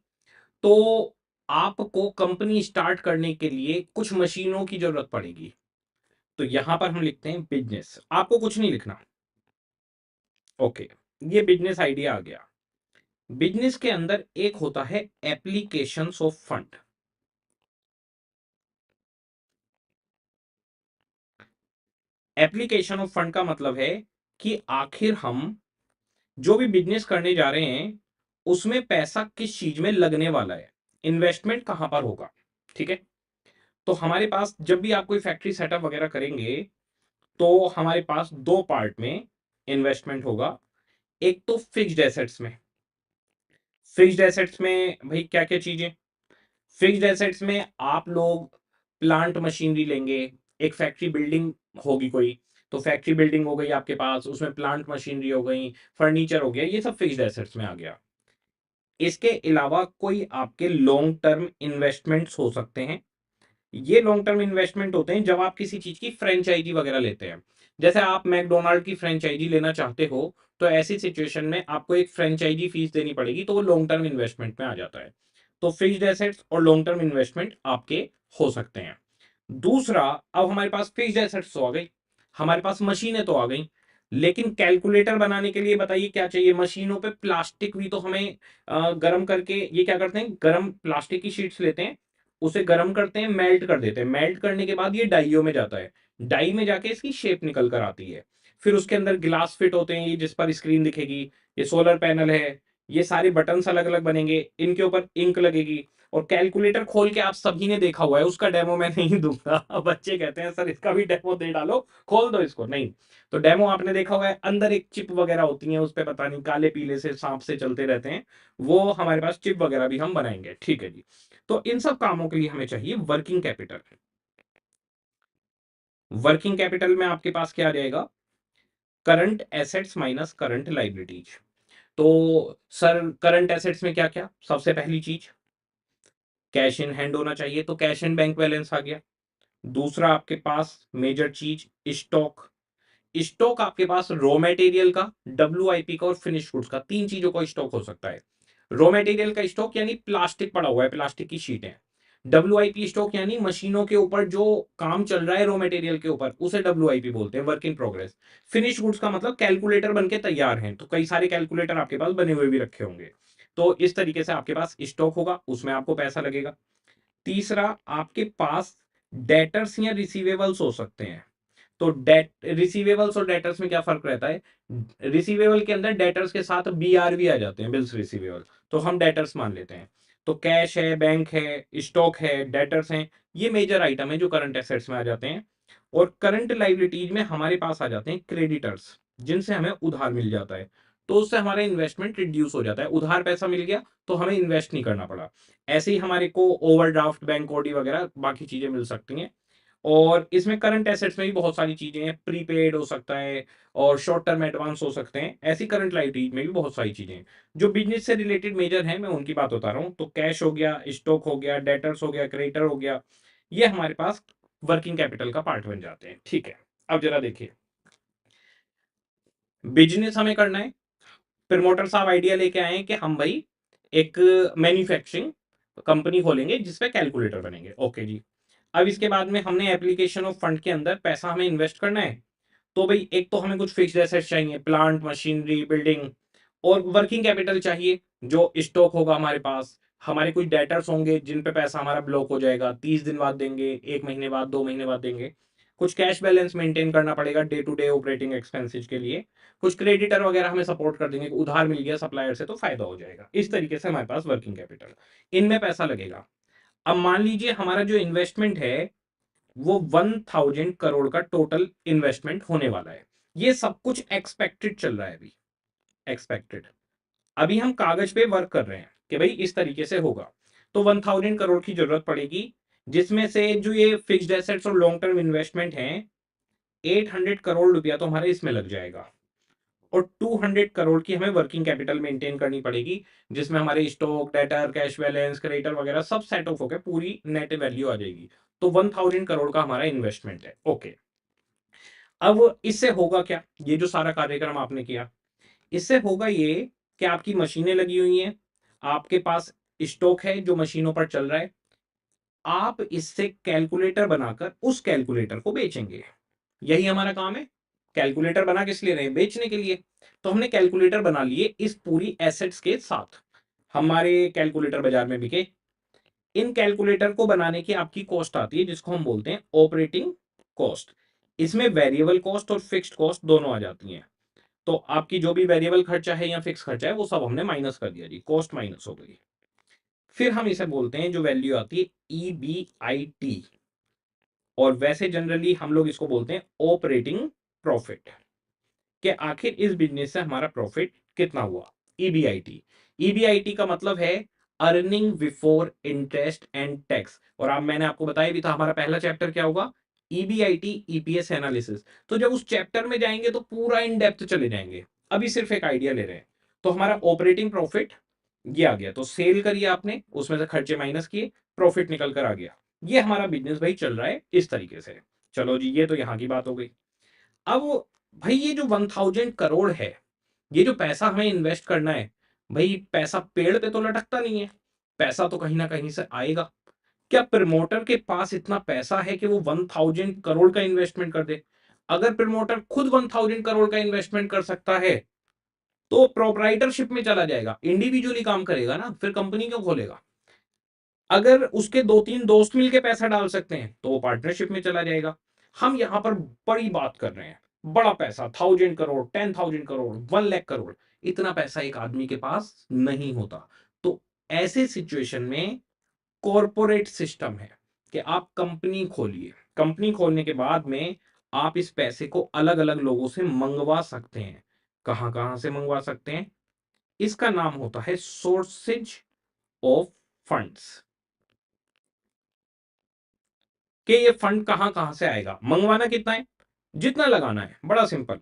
तो आपको कंपनी स्टार्ट करने के लिए कुछ मशीनों की जरूरत पड़ेगी। तो यहां पर हम लिखते हैं बिजनेस, आपको कुछ नहीं लिखना, ओके। ये बिजनेस आइडिया आ गया। बिजनेस के अंदर एक होता है applications of fund. Application of fund का मतलब है कि आखिर हम जो भी बिजनेस करने जा रहे हैं, उसमें पैसा किस चीज में लगने वाला है, इन्वेस्टमेंट कहां पर होगा, ठीक है। तो हमारे पास जब भी आप कोई फैक्ट्री सेटअप वगैरह करेंगे, तो हमारे पास दो पार्ट में इन्वेस्टमेंट होगा। एक तो फिक्स्ड एसेट्स में। फिक्स्ड एसेट्स में भाई क्या क्या चीजें, फिक्स्ड एसेट्स में आप लोग प्लांट मशीनरी लेंगे। एक फैक्ट्री बिल्डिंग होगी कोई, तो फैक्ट्री बिल्डिंग हो गई आपके पास, उसमें प्लांट मशीनरी हो गई, फर्नीचर हो गया, ये सब फिक्स्ड एसेट्स में आ गया। इसके अलावा कोई आपके लॉन्ग टर्म इन्वेस्टमेंट्स हो सकते हैं। ये लॉन्ग टर्म इन्वेस्टमेंट होते हैं जब आप किसी चीज की फ्रेंचाइजी वगैरह लेते हैं। जैसे आप मैकडोनाल्ड की फ्रेंचाइजी लेना चाहते हो, तो ऐसी सिचुएशन में आपको एक फ्रेंचाइजी फीस देनी पड़ेगी, तो वो लॉन्ग टर्म इन्वेस्टमेंट में आ जाता है। तो फिक्स्ड एसेट्स और लॉन्ग टर्म इन्वेस्टमेंट आपके हो सकते हैं। दूसरा, अब हमारे पास फिक्स्ड एसेट्स तो आ गई, हमारे पास मशीनें तो आ गई, लेकिन कैलकुलेटर बनाने के लिए बताइए क्या चाहिए। मशीनों पे प्लास्टिक भी तो हमें गर्म करके, ये क्या करते हैं, गर्म प्लास्टिक की शीट्स लेते हैं, उसे गर्म करते हैं, मेल्ट कर देते हैं, मेल्ट करने के बाद ये डाइयों में जाता है, डाई में जाके इसकी शेप निकल कर आती है। फिर उसके अंदर ग्लास फिट होते हैं, ये जिस पर स्क्रीन दिखेगी, ये सोलर पैनल है, ये सारे बटन्स अलग-अलग बनेंगे, इनके ऊपर इंक लगेगी और कैलकुलेटर खोल के आप सभी ने देखा हुआ है, उसका डेमो मैं नहीं दूँगा। बच्चे कहते हैं सर इसका भी डेमो दे डालो, खोल दो इसको, नहीं। तो डेमो आपने देखा हुआ है, अंदर एक चिप वगैरह होती है, उसपे पता नहीं काले-पीले से साँप से चलते रहते हैं, वो हमारे पास चिप वगैरह भी हम बनाएँगे, ठीक है जी। तो इन सब कामों के लिए हमें चाहिए वर्किंग कैपिटल। वर्किंग कैपिटल में आपके पास क्या आ जाएगा? Current assets minus current liabilities. तो सर करंट एसेट्स में क्या-क्या? सबसे पहली चीज कैश इन हैंड होना चाहिए, तो कैश एंड बैंक बैलेंस आ गया। दूसरा आपके पास मेजर चीज स्टॉक। स्टॉक आपके पास रॉ मटेरियल का, डब्ल्यूआईपी का और फिनिश गुड्स का, तीन चीजों का स्टॉक हो सकता है। रॉ मटेरियल का स्टॉक यानी प्लास्टिक पड़ा हुआ है, प्लास्टिक की शीटें। डब्ल्यूआईपी स्टॉक यानी मशीनों के ऊपर जो काम चल रहा है रॉ मटेरियल के ऊपर, उसे डब्ल्यूआईपी बोलते हैं, work in progress. Finish goods का मतलब कैलकुलेटर बन के तैयार हैं, तो कई सारे कैलकुलेटर आपके पास बने हुए भी रखे होंगे। तो इस तरीके से आपके पास स्टॉक होगा, उसमें आपको पैसा लगेगा। तीसरा आपके पास डेटर्स या रिसीवेबल्स हो सकते हैं। तो डेट रिसीवेबल्स और डेटर्स में क्या फर्क रहता है? रिसीवेबल के अंदर डेटर्स के साथ बीआर भी आ जाते हैं, बिल्स रिसीवेबल, तो हम डेटर्स मान लेते हैं। तो कैश है, बैंक है, स्टॉक है, डेटर्स हैं, ये मेजर आइटम है जो करंट एसेट्स में आ जाते हैं। और करंट लाइबिलिटीज में हमारे पास आ जाते हैं क्रेडिटर्स, जिनसे हमें उधार मिल जाता है। तो उससे हमारा इन्वेस्टमेंट रिड्यूस हो जाता है, उधार पैसा मिल गया तो हमें इन्वेस्ट नहीं करना पड़ा। ऐसे ही हमारे को ओवरड्राफ्ट, बैंक ओडी वगैरह बाकी चीजें मिल सकती हैं। और इसमें करंट एसेट्स में भी बहुत सारी चीजें हैं, प्रीपेड हो सकता है और शॉर्ट टर्म एडवांस हो सकते हैं। ऐसी करंट लाइबिलिटीज में भी बहुत सारी चीजें हैं जो बिजनेस से रिलेटेड मेजर हैं, मैं उनकी बात बता रहा हूँ। तो कैश हो गया, स्टॉक हो गया, डेटर्स हो गया, क्रेडिटर हो गया, ये हमारे पास वर्किंग कैपिटल का पार्ट बन जाते हैं, ठीक है। अब जरा देखिए, बिजनेस हमें करना है। प्रमोटर साहब आइडिया लेके आए हैं कि हम भाई एक मैन्युफैक्चरिंग कंपनी खोलेंगे जिसपे कैलकुलेटर बनेंगे, ओके जी। अब इसके बाद में हमने एप्लीकेशन ऑफ फंड के अंदर पैसा हमें इन्वेस्ट करना है। तो भाई एक तो हमें कुछ फिक्स्ड एसेट्स चाहिए, प्लांट, मशीनरी, बिल्डिंग, और वर्किंग कैपिटल चाहिए जो स्टॉक होगा हमारे पास। हमारे कुछ डेटर्स होंगे जिन पे पैसा हमारा ब्लॉक हो जाएगा, 30 दिन बाद देंगे, 1 महीने बाद, 2 महीने बाद देंगे। कुछ कैश बैलेंस मेंटेन करना पड़ेगा day to day operating expenses के लिए। कुछ क्रेडिटर वगैरह हमें सपोर्ट कर देंगे, उधार मिल गया सप्लायर से तो फायदा हो जाएगा। इस तरीके से हमारे पास वर्किंग कैपिटल, इनमें पैसा लगेगा। अब मान लीजिए हमारा जो इन्वेस्टमेंट है वो 1000 करोड़ का टोटल इन्वेस्टमेंट होने वाला है। ये सब कुछ एक्सपेक्टेड चल रहा है अभी, एक्सपेक्टेड। अभी हम कागज पे वर्क कर रहे हैं कि भाई इस तरीके से होगा। तो 1000 करोड़ की जरूरत पड़ेगी, जिसमें से जो ये फिक्स्ड एसेट्स और लॉन्ग टर्म इन्वेस्टमेंट है, 800 करोड़ रुपया तो हमारे इसमें लग जाएगा। और 200 करोड़ की हमें वर्किंग कैपिटल मेंटेन करनी पड़ेगी, जिसमें हमारे stock, debtor, cash balance, creditor वगैरह सब सेट ऑफ होकर पूरी नेट वैल्यू आ जाएगी। तो 1000 करोड़ का हमारा इन्वेस्टमेंट है, ओके। अब इससे होगा क्या? ये जो सारा कार्यक्रम आपने किया, इससे होगा ये कि आपकी मशीनें लगी हुई हैं, आपके पास स्टॉक है जो मशीनों पर चल रहा है, आप इससे कैलकुलेटर बनाकर उस कैलकुलेटर को बेचेंगे। यही हमारा काम है। कैलकुलेटर बना किस लिए रहे हैं? बेचने के लिए। तो हमने कैलकुलेटर बना लिए इस पूरी एसेट्स के साथ। हमारे कैलकुलेटर बाजार में बिके। इन कैलकुलेटर को बनाने की आपकी कॉस्ट आती है जिसको हम बोलते हैं ऑपरेटिंग कॉस्ट। इसमें वेरिएबल कॉस्ट और फिक्स्ड कॉस्ट दोनों आ जाती हैं। तो आपकी जो भी वेरिएबल खर्चा है या फिक्स खर्चा है वो सब हमने माइनस कर दिया जी, कॉस्ट माइनस हो गई। फिर हम इसे बोलते हैं, जो वैल्यू आती है, ईबीआईटी। और वैसे जनरली हम लोग इसको बोलते हैं ऑपरेटिंग प्रॉफिट, कि आखिर इस बिजनेस से हमारा प्रॉफिट कितना हुआ। ईबीआईटी, ईबीआईटी का मतलब है earning before interest and tax. और अब मैंने आपको बताया भी था हमारा पहला चैप्टर क्या होगा, ईबीआईटी ईपीएस एनालिसिस। तो जब उस चैप्टर में जाएंगे तो पूरा इन डेप्थ चले जाएंगे, अभी सिर्फ एक आइडिया ले रहे हैं। तो हमारा ऑपरेटिंग प्रॉफिट ये आ गया, तो सेल करिए आपने, उसमें से खर्चे माइनस किए, प्रॉफिट निकल कर आ गया। ये हमारा बिजनेस भाई चल रहा है इस तरीके से। चलो जी, ये तो यहाँ की बात हो गई। अब भाई ये जो 1000 करोड़ है, ये जो पैसा हमें इन्वेस्ट करना है, भाई पैसा पेड़ पे तो लटकता नहीं है, पैसा तो कहीं ना कहीं से आएगा। क्या प्रमोटर के पास इतना पैसा है कि वो 1000 करोड़ का इन्वेस्टमेंट कर दे? अगर प्रमोटर खुद 1000 करोड़ का इन्वेस्टमेंट कर सकता है तो प्रोप्राइटरशिप में चला जाएगा, इंडिविजुअली काम करेगा ना, फिर कंपनी क्यों खोलेगा? अगर उसके दो तीन दोस्त मिलके पैसा डाल सकते हैं तो वो पार्टनरशिप में चला जाएगा। हम यहां पर बड़ी बात कर रहे हैं, बड़ा पैसा 1000 करोड़, 10,000 करोड़, 1 लाख करोड़, इतना पैसा एक आदमी के पास नहीं होता। तो ऐसे सिचुएशन में कॉर्पोरेट सिस्टम है कि आप कंपनी खोलिए, कंपनी खोलने के बाद में आप इस पैसे को अलग अलग लोगों से मंगवा सकते हैं। कहां कहां से मंगवा सकते हैं? इसका नाम होता है सोर्सेज ऑफ फंड्स। कि ये फंड कहां कहां से आएगा, मंगवाना कितना है, जितना लगाना है, बड़ा सिंपल।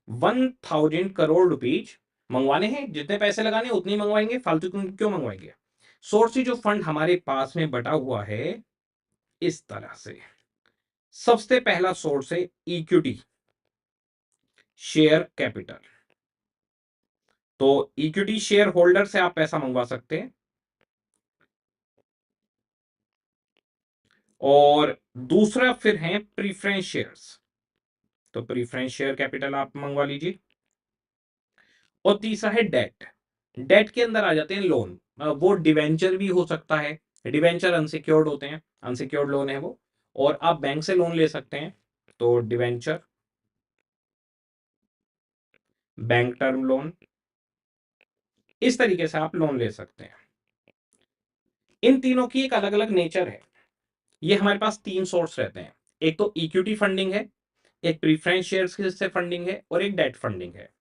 1,000 करोड़ रुपीज मंगवाने हैं, जितने पैसे लगाने हैं उतनी मंगवाएंगे, फालतू क्यों मंगवाएंगे। सोर्सेज ऑफ फंड हमारे पास में बटा हुआ है इस तरह से। सबसे पहला सोर्स है इक्विटी, शेयर कैपिटल। तो इक्विटी शेयर होल्डर से आप पैसा मंगवा सकते हैं। और दूसरा फिर है प्रीफरेंस शेयर्स, तो प्रीफरेंस शेयर कैपिटल आप मंगवा लीजिए। और तीसरा है डेट। डेट के अंदर आ जाते हैं लोन, वो डिवेंचर भी हो सकता है, डिवेंचर अनसिक्योर्ड होते हैं, अनसिक्योर्ड लोन है वो। और आप बैंक से लोन ले सकते हैं, तो डिवेंचर, बैंक टर्म लोन, इस तरीके से आप लोन ले सकते हैं। इन तीनों की एक अलग अलग नेचर है। ये हमारे पास तीन सोर्स रहते हैं, एक तो इक्विटी फंडिंग है, एक प्रीफरेंस शेयर्स से फंडिंग है, और एक डेट फंडिंग है।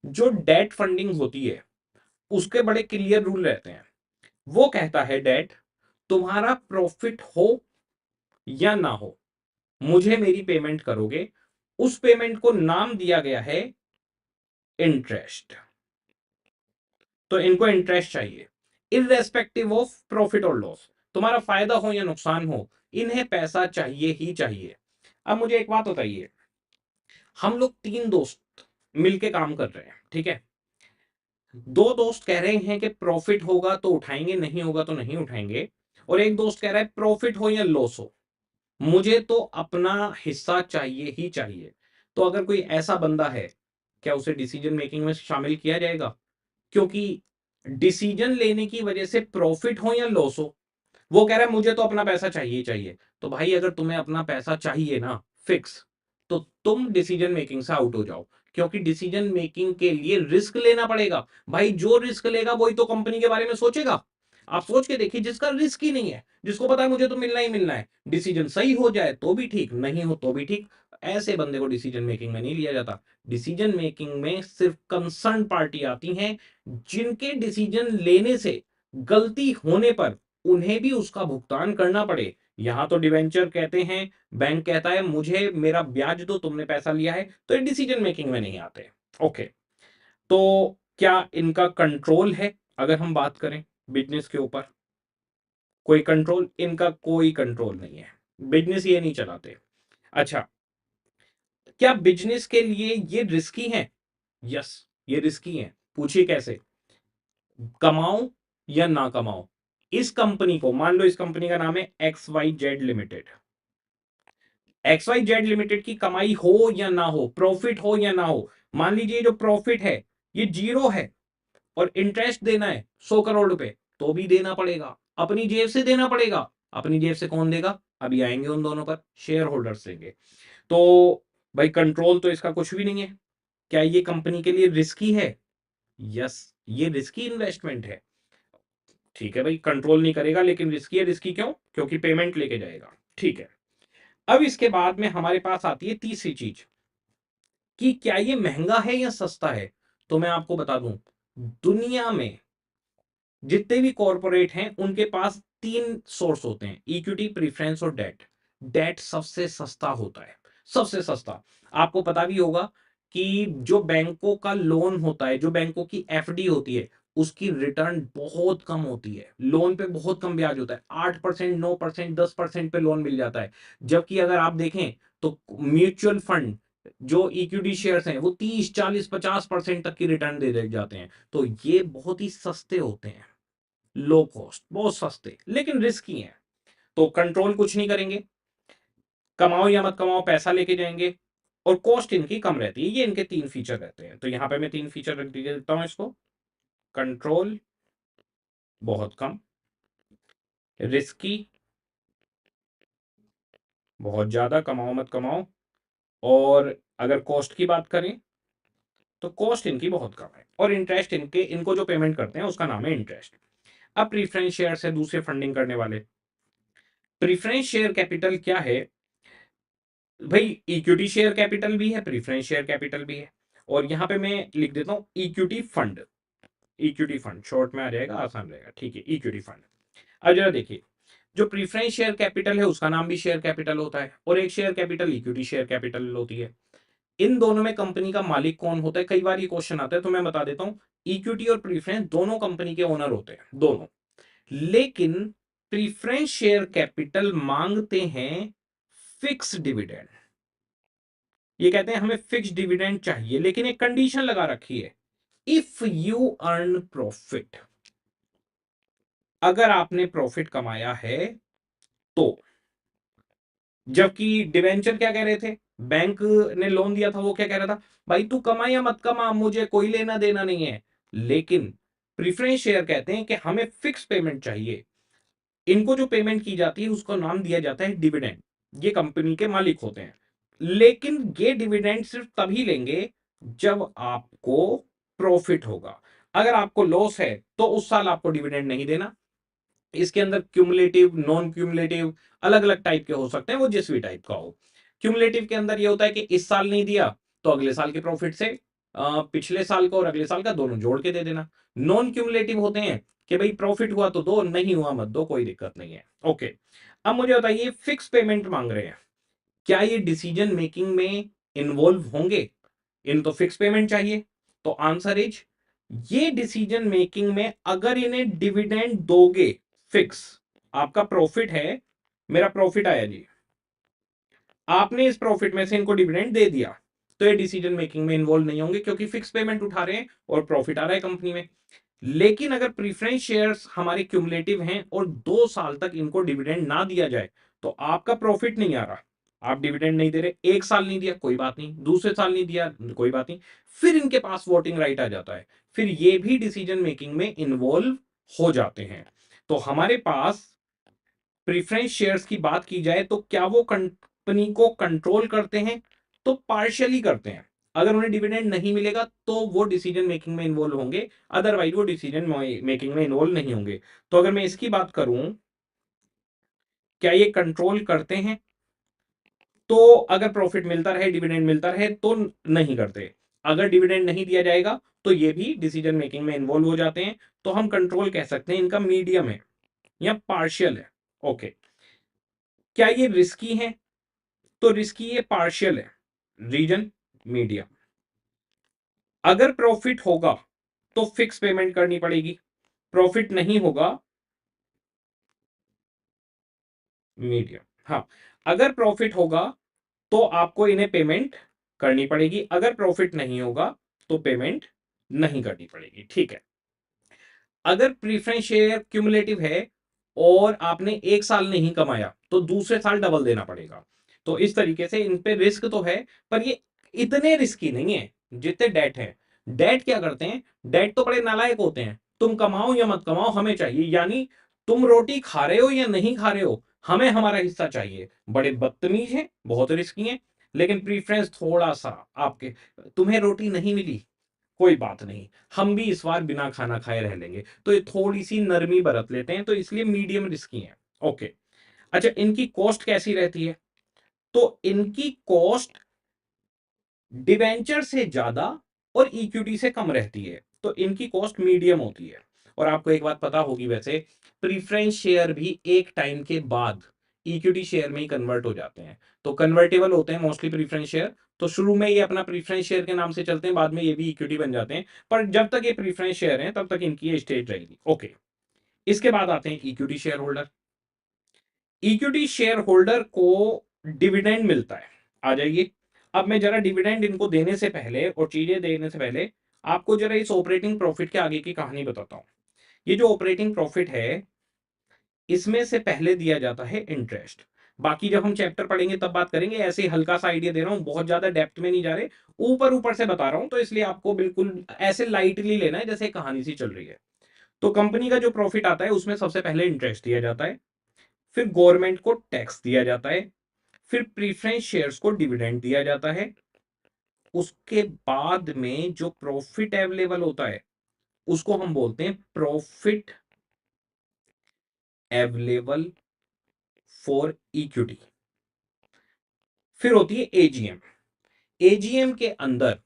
जो डेट फंडिंग होती है उसके बड़े क्लियर रूल रहते हैं। वो कहता है डेट, तुम्हारा प्रॉफिट हो या ना हो, मुझे मेरी पेमेंट करोगे। उस पेमेंट को नाम दिया गया है इंटरेस्ट। तो इनको इंटरेस्ट चाहिए, इररेस्पेक्टिव ऑफ प्रॉफिट और लॉस। तुम्हारा फायदा हो या नुकसान हो, इन्हें पैसा चाहिए ही चाहिए। अब मुझे एक बात बताइए, हम लोग तीन दोस्त मिलके काम कर रहे हैं, ठीक है। दो दोस्त कह रहे हैं कि प्रॉफिट होगा तो उठाएंगे, नहीं होगा तो नहीं उठाएंगे। और एक दोस्त कह रहा है प्रॉफिट हो या लॉस हो, मुझे तो अपना हिस्सा चाहिए ही चाहिए। तो अगर कोई ऐसा बंदा है, क्या उसे डिसीजन मेकिंग में शामिल किया जाएगा? क्योंकि डिसीजन लेने की वजह से प्रॉफिट हो या लॉस हो, वो कह रहा है मुझे तो अपना पैसा चाहिए ही चाहिए। तो भाई अगर तुम्हें अपना पैसा चाहिए ना फिक्स, तो तुम डिसीजन मेकिंग से आउट हो जाओ। क्योंकि डिसीजन मेकिंग के लिए रिस्क लेना पड़ेगा। भाई जो रिस्क लेगा वही तो कंपनी के बारे में सोचेगा। आप सोच के देखिए, जिसका रिस्क ही नहीं है, जिसको पता है मुझे तो मिलना ही मिलना है, डिसीजन सही हो जाए तो भी ठीक, नहीं हो तो भी ठीक, ऐसे बंदे को डिसीजन मेकिंग में नहीं लिया जाता। डिसीजन मेकिंग में सिर्फ कंसर्न पार्टी आती हैं, जिनके डिसीजन लेने से गलती होने पर उन्हें भी उसका भुगतान करना पड़े। यहां तो डिवेंचर कहते हैं, बैंक कहता है मुझे मेरा ब्याज दो, तुमने पैसा लिया है, तो ये डिसीजन मेकिंग में नहीं आते। ओके, तो क्या इनका कंट्रोल है? अगर हम बात करें बिजनेस के ऊपर, कोई कंट्रोल? इनका कोई कंट्रोल नहीं है, बिजनेस ये नहीं चलाते। अच्छा, क्या बिजनेस के लिए ये रिस्की है? यस, ये रिस्की है। पूछिए कैसे? कमाओ या ना कमाओ, इस कंपनी को मान लो, इस कंपनी का नाम है X Y Z limited. X Y Z limited की कमाई हो या ना हो, प्रॉफिट हो या ना हो, मान लीजिए जो प्रॉफिट है ये जीरो है, और इंटरेस्ट देना है 100 करोड़ रुपए, तो भी देना पड़ेगा, अपनी जेब से देना पड़ेगा। अपनी जेब से कौन देगा? अभी आएंगे उन दोनों पर, शेयर होल्डर्स देंगे। तो भाई कंट्रोल तो इसका कुछ भी नहीं है। क्या ये कंपनी के लिए रिस्की है? यस, ये रिस्की इन्वेस्टमेंट है। ठीक है भाई, कंट्रोल नहीं करेगा लेकिन रिस्की है। रिस्की क्यों? क्योंकि पेमेंट लेके जाएगा। ठीक है। अब इसके बाद में हमारे पास आती है तीसरी चीज, कि क्या ये महंगा है या सस्ता है। तो मैं आपको बता दूं, दुनिया में जितने भी कॉरपोरेट हैं उनके पास तीन सोर्स होते हैं, इक्विटी, प्रीफरेंस और डेट। डेट सबसे सस्ता होता है, सबसे सस्ता। आपको पता भी होगा कि जो बैंकों का लोन होता है, जो बैंकों की एफडी होती है, उसकी रिटर्न बहुत कम होती है। लोन पे बहुत कम ब्याज होता है, 8%, 9%, 10% पे लोन मिल जाता है। जबकि अगर आप देखें तो म्यूचुअल फंड, जो इक्विटी शेयर्स हैं, वो 30, 40, 50% तक की रिटर्न दे जाते हैं। तो ये बहुत ही सस्ते होते हैं, लो कॉस्ट, बहुत सस्ते, लेकिन रिस्की हैं। तो कंट्रोल कुछ नहीं करेंगे, कमाओ या मत कमाओ पैसा लेके जाएंगे, और कॉस्ट इनकी कम रहती है। ये इनके तीन फीचर रहते हैं। तो यहां पे मैं तीन फीचर रख देता हूं इसको। कंट्रोल बहुत कम, रिस्की बहुत ज्यादा, कमाओ मत कमाओ, और अगर कॉस्ट की बात करें तो कॉस्ट इनकी बहुत कम है और इंटरेस्ट इनको जो पेमेंट करते हैं उसका नाम है इंटरेस्ट। अब प्रीफरेंस शेयर से दूसरे फंडिंग करने वाले, प्रीफरेंस शेयर कैपिटल क्या है भाई? इक्विटी शेयर कैपिटल भी है, प्रीफरेंस शेयर कैपिटल भी है, और यहां पे मैं लिख देता हूं equity fund. Equity fund short में आ जाएगा, आसान रहेगा, ठीक है, इक्विटी फंड। अब जरा देखिए, जो प्रीफरेंस शेयर कैपिटल है उसका नाम भी शेयर कैपिटल होता है, और एक share capital equity share capital होती है। इन दोनों में कंपनी का मालिक कौन होता है? कई बार ये क्वेश्चन आता है, तो मैं बता देता हूं, इक्विटी और प्रीफरेंस दोनों कंपनी के ओनर होते हैं, दोनों। लेकिन प्रीफरेंस शेयर कैपिटल मांगते हैं फिक्स डिविडेंड। ये कहते हैं हमें फिक्स डिविडेंड चाहिए, लेकिन एक कंडीशन लगा रखी है, इफ यू अर्न प्रॉफिट। अगर आपने प्रॉफिट कमाया है तो। जबकि डिवेंचर क्या कह रहे थे, बैंक ने लोन दिया था, वो क्या कह रहा था, भाई तू कमा या मत कमा, मुझे कोई लेना देना नहीं है। लेकिन प्रीफरेंस शेयर कहते हैं कि हमें फिक्स पेमेंट चाहिए। इनको जो पेमेंट की जाती है उसको नाम दिया जाता है डिविडेंड। ये कंपनी के मालिक होते हैं, लेकिन ये डिविडेंड सिर्फ तभी लेंगे जब आपको प्रॉफिट होगा। अगर आपको लॉस है तो उस साल आपको डिविडेंड नहीं देना। इसके अंदर क्यूमुलेटिव, नॉन क्यूमुलेटिव, अलग अलग टाइप के हो सकते हैं, वो जिस भी टाइप का हो। क्यूमुलेटिव के अंदर ये होता है कि इस साल नहीं दिया तो अगले साल के प्रॉफिट से पिछले साल का और अगले साल का दोनों जोड़ के दे देना। नॉन क्यूमुलेटिव होते हैं कि भाई प्रॉफिट हुआ तो दो, नहीं हुआ मत दो, कोई दिक्कत नहीं है। ओके, अब मुझे बताइए, फिक्स पेमेंट मांग रहे हैं, क्या ये डिसीजन मेकिंग में इन्वॉल्व होंगे? इन तो फिक्स पेमेंट चाहिए, तो आंसर इज, ये डिसीजन मेकिंग में अगर इन्हें डिविडेंड दोगे फिक्स, आपका प्रॉफिट है, मेरा प्रॉफिट आया जी, आपने इस प्रॉफिट में से इनको डिविडेंड दे दिया, तो ये डिसीजन मेकिंग में इन्वॉल्व नहीं होंगे, क्योंकि फिक्स पेमेंट उठा रहे हैं और प्रॉफिट आ रहा है कंपनी में। लेकिन अगर प्रीफरेंस शेयर्स हमारे क्यूमुलेटिव हैं और 2 साल तक इनको डिविडेंड ना दिया जाए, तो आपका प्रॉफिट नहीं आ रहा, आप डिविडेंड नहीं दे रहे, एक साल नहीं दिया कोई बात नहीं, दूसरे साल नहीं दिया कोई बात नहीं, फिर इनके पास वोटिंग राइट आ जाता है, फिर ये भी डिसीजन मेकिंग में इन्वॉल्व हो जाते हैं। तो हमारे पास प्रीफरेंस शेयर्स की बात की जाए तो क्या वो कंपनी को कंट्रोल करते हैं? तो पार्शियली करते हैं। अगर उन्हें डिविडेंड नहीं मिलेगा तो वो डिसीजन मेकिंग में इन्वॉल्व होंगे, अदरवाइज वो डिसीजन मेकिंग में इन्वॉल्व नहीं होंगे। तो अगर मैं इसकी बात करूं, क्या ये कंट्रोल करते हैं? तो अगर प्रॉफिट मिलता रहे, डिविडेंड मिलता रहे, तो नहीं करते। अगर डिविडेंड नहीं दिया जाएगा तो ये भी डिसीजन मेकिंग में इन्वॉल्व हो जाते हैं। तो हम कंट्रोल कह सकते हैं इनका मीडियम है या पार्शियल है। ओके, क्या ये रिस्की है? तो रिस्की ये पार्शियल है, रीजन मीडियम। अगर प्रॉफिट होगा तो फिक्स पेमेंट करनी पड़ेगी, प्रॉफिट नहीं होगा मीडियम। हाँ, अगर प्रॉफिट होगा तो आपको इन्हें पेमेंट करनी पड़ेगी, अगर प्रॉफिट नहीं होगा तो पेमेंट नहीं करनी पड़ेगी, ठीक है। अगर प्रीफरेंस शेयर क्यूमुलेटिव है और आपने एक साल नहीं कमाया तो दूसरे साल डबल देना पड़ेगा। तो इस तरीके से इन पे रिस्क तो है, पर ये इतने रिस्की नहीं है जितने डेट है। डेट क्या करते हैं, डेट तो बड़े नालायक होते हैं, तुम कमाओ या मत कमाओ हमें चाहिए, यानी तुम रोटी खा रहे हो या नहीं खा रहे हो, हमें हमारा हिस्सा चाहिए। बड़े बदतमीज हैं, बहुत रिस्की हैं। लेकिन प्रीफरेंस थोड़ा सा आपके, तुम्हें रोटी नहीं मिली कोई बात नहीं, हम भी इस बार बिना खाना खाए रह लेंगे, तो ये थोड़ी सी नरमी बरत लेते हैं, तो इसलिए मीडियम रिस्की है। ओके, अच्छा, इनकी कॉस्ट कैसी रहती है? तो इनकी कॉस्ट डिवेंचर से ज्यादा और इक्विटी से कम रहती है, तो इनकी कॉस्ट मीडियम होती है। और आपको एक बात पता होगी वैसे, प्रीफरेंस शेयर भी एक टाइम के बाद इक्विटी शेयर में ही कन्वर्ट हो जाते हैं, तो कन्वर्टेबल होते हैं मोस्टली प्रीफरेंस शेयर। तो शुरू में ये अपना प्रीफरेंस शेयर के नाम से चलते हैं, बाद में ये भी इक्विटी बन जाते हैं, पर जब तक ये प्रीफरेंस शेयर हैं तब तक इनकी ये स्टेज रहेगी। ओके, इसके बाद आते हैं equity share holder. Equity share holder को डिविडेंड मिलता है, आ जाइए। अब मैं जरा डिविडेंड इनको देने से पहले और चीजें देने से पहले आपको जरा इस ऑपरेटिंग प्रॉफिट के आगे की कहानी बताता हूं। ये जो ऑपरेटिंग प्रॉफिट है, इसमें से पहले दिया जाता है इंटरेस्ट। बाकी जब हम चैप्टर पढ़ेंगे तब बात करेंगे, ऐसे ही हल्का सा आइडिया दे रहा हूं, बहुत ज्यादा डेप्थ में नहीं जा रहे, ऊपर ऊपर से बता रहा हूं, तो इसलिए आपको बिल्कुल ऐसे लाइटली लेना है जैसे कहानी सी चल रही है। तो कंपनी का जो प्रॉफिट आता है उसमें सबसे पहले इंटरेस्ट दिया जाता है, फिर गवर्नमेंट को टैक्स दिया जाता है, फिर प्रीफरेंस शेयर्स को डिविडेंड दिया जाता है, उसके बाद में जो प्रॉफिट अवेलेबल होता है उसको हम बोलते हैं प्रॉफिट अवेलेबल फॉर इक्विटी। फिर होती है एजीएम। एजीएम के अंदर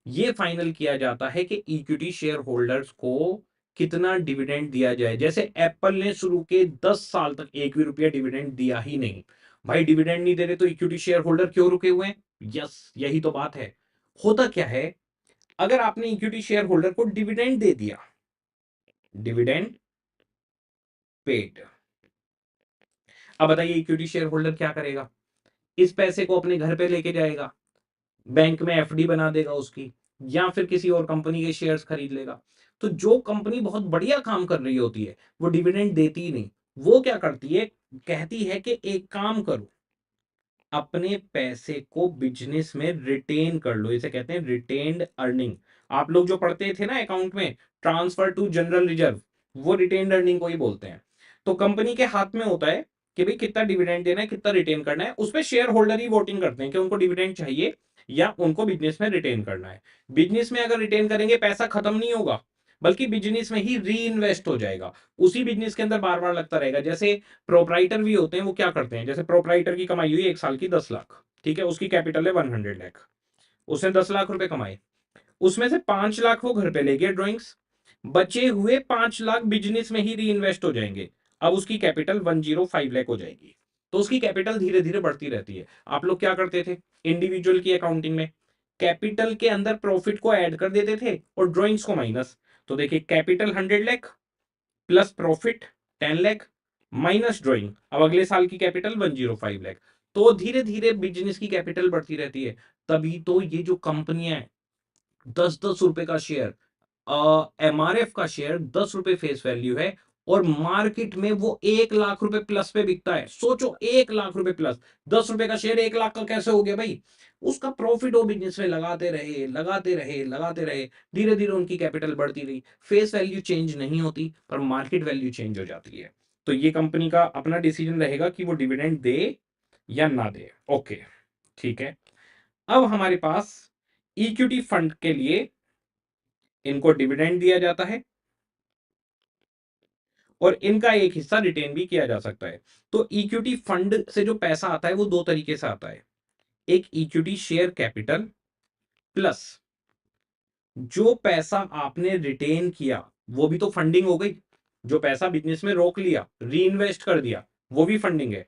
ये फाइनल किया जाता है कि इक्विटी शेयर होल्डर्स को कितना डिविडेंड दिया जाए। जैसे एप्पल ने शुरू के 10 साल तक एक भी रुपया डिविडेंड दिया ही नहीं। भाई डिविडेंड नहीं दे रहे तो इक्विटी शेयर होल्डर क्यों रुके हुए हैं? यस, यही तो बात है। होता क्या है, अगर आपने इक्विटी शेयर होल्डर को डिविडेंड दे दिया, डिविडेंड पेड, अब बताइए इक्विटी शेयर होल्डर क्या करेगा? इस पैसे को अपने घर पे लेके जाएगा, बैंक में एफडी बना देगा उसकी, या फिर किसी और कंपनी के शेयर्स खरीद लेगा। तो जो कंपनी बहुत बढ़िया काम कर रही होती है वो डिविडेंड देती ही नहीं। वो क्या करती है, कहती है कि एक काम करो, अपने पैसे को बिजनेस में रिटेन कर लो। इसे कहते हैं रिटेन्ड अर्निंग। आप लोग जो पढ़ते थे ना अकाउंट में, ट्रांसफर टू जनरल रिजर्व, वो रिटेन्ड अर्निंग को ही बोलते हैं। तो कंपनी के हाथ में होता है कि भाई कितना डिविडेंड देना है, कितना रिटेन करना है। उसमें शेयर होल्डर ही वोटिंग करते हैं कि उनको डिविडेंड चाहिए या उनको बिजनेस में रिटेन करना है। बिजनेस में अगर रिटेन करेंगे पैसा खत्म नहीं होगा, बल्कि बिजनेस में ही री इन्वेस्ट हो जाएगा, उसी बिजनेस के अंदर बार बार लगता रहेगा। जैसे प्रोपराइटर भी होते हैं, वो क्या करते हैं, जैसे प्रोपराइटर की कमाई हुई एक साल की 10 लाख, ठीक है, उसकी कैपिटल है 100 लाख, उसने 10 लाख रुपए कमाए, उसमें से 5 लाख वो घर पे ले गया ड्रॉइंग्स, बचे हुए 5 लाख बिजनेस में ही री इन्वेस्ट हो जाएंगे। अब उसकी कैपिटल 105 लाख हो जाएगी। तो उसकी कैपिटल धीरे धीरे बढ़ती रहती है। आप लोग क्या करते थे इंडिविजुअल की अकाउंटिंग में, कैपिटल के अंदर प्रॉफिट को ऐड कर देते थे और ड्रॉइंग्स को माइनस। तो देखिए capital 100 lakh plus profit 10 lakh minus drawing, अब अगले साल की कैपिटल 105 लाख। तो धीरे धीरे बिजनेस की कैपिटल बढ़ती रहती है। तभी तो ये जो कंपनियां 10-10 रुपए का शेयर, एमआरएफ का शेयर 10 रुपए फेस वैल्यू है और मार्केट में वो 1 लाख रुपए प्लस पे बिकता है। सोचो 1 लाख रुपए प्लस, 10 रुपए का शेयर 1 लाख का कैसे हो गया भाई? उसका प्रॉफिट वो बिजनेस में लगाते रहे लगाते रहे लगाते रहे, धीरे धीरे उनकी कैपिटल बढ़ती रही। फेस वैल्यू चेंज नहीं होती पर मार्केट वैल्यू चेंज हो जाती है। तो ये कंपनी का अपना डिसीजन रहेगा कि वो डिविडेंड दे या ना दे। ओके, ठीक है। अब हमारे पास इक्विटी फंड के लिए इनको डिविडेंड दिया जाता है और इनका एक हिस्सा रिटेन भी किया जा सकता है। तो इक्विटी फंड से जो पैसा आता है वो दो तरीके से आता है। एक इक्विटी शेयर कैपिटल प्लस जो पैसा आपने रिटेन किया वो भी तो फंडिंग हो गई। जो पैसा बिजनेस में रोक लिया, री इन्वेस्ट कर दिया, वो भी फंडिंग है।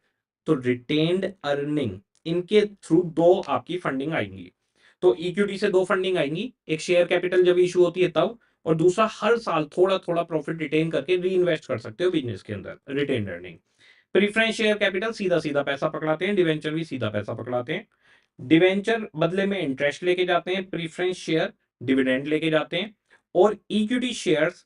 तो रिटेन्ड अर्निंग, इनके थ्रू दो आपकी फंडिंग आएंगी। तो इक्विटी से दो फंडिंग आएंगी, एक शेयर कैपिटल जब इशू होती है तब, और दूसरा हर साल थोड़ा थोड़ा प्रॉफिट रिटेन करके री इन्वेस्ट कर सकते हो बिजनेस के अंदर, retain earning. Preference share capital सीधा सीधा पैसा पकड़ाते हैं, डिवेंचर भी सीधा पैसा पकड़ाते हैं। डिवेंचर बदले में इंटरेस्ट लेके जाते हैं, प्रीफरेंस शेयर डिविडेंड लेके जाते हैं, और इक्विटी शेयर्स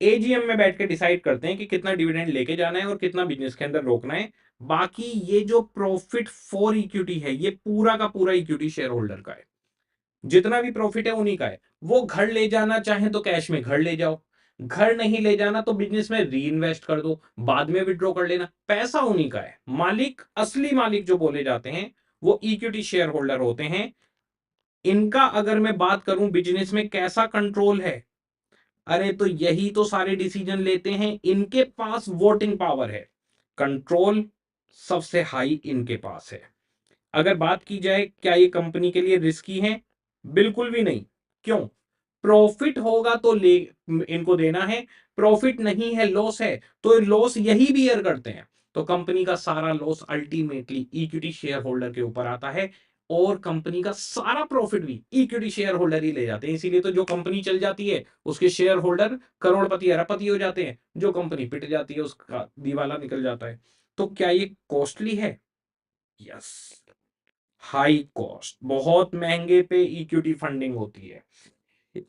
एजीएम में बैठ के डिसाइड करते हैं कि कितना डिविडेंड लेके जाना है और कितना बिजनेस के अंदर रोकना है। बाकी ये जो प्रॉफिट फॉर इक्विटी है ये पूरा का पूरा इक्विटी शेयर होल्डर का है। जितना भी प्रॉफिट है उन्हीं का है। वो घर ले जाना चाहे तो कैश में घर ले जाओ, घर नहीं ले जाना तो बिजनेस में री इन्वेस्ट कर दो, बाद में विड्रॉ कर लेना, पैसा उन्हीं का है। मालिक, असली मालिक जो बोले जाते हैं वो इक्विटी शेयर होल्डर होते हैं। इनका अगर मैं बात करूं बिजनेस में कैसा कंट्रोल है, अरे तो यही तो सारे डिसीजन लेते हैं, इनके पास वोटिंग पावर है, कंट्रोल सबसे हाई इनके पास है। अगर बात की जाए क्या ये कंपनी के लिए रिस्की है, बिल्कुल भी नहीं। क्यों? प्रॉफिट होगा तो ले इनको देना है, प्रॉफिट नहीं है, लॉस है, तो लॉस यही बियर करते हैं। तो कंपनी का सारा loss ultimately equity share holder के ऊपर आता है और कंपनी का सारा प्रॉफिट भी इक्विटी शेयर होल्डर ही ले जाते हैं। इसीलिए तो जो कंपनी चल जाती है उसके शेयर होल्डर करोड़पति अरबपति हो जाते हैं, जो कंपनी पिट जाती है उसका दिवाला निकल जाता है। तो क्या ये कॉस्टली है? यस, हाई कॉस्ट, बहुत महंगे पे इक्विटी फंडिंग होती है।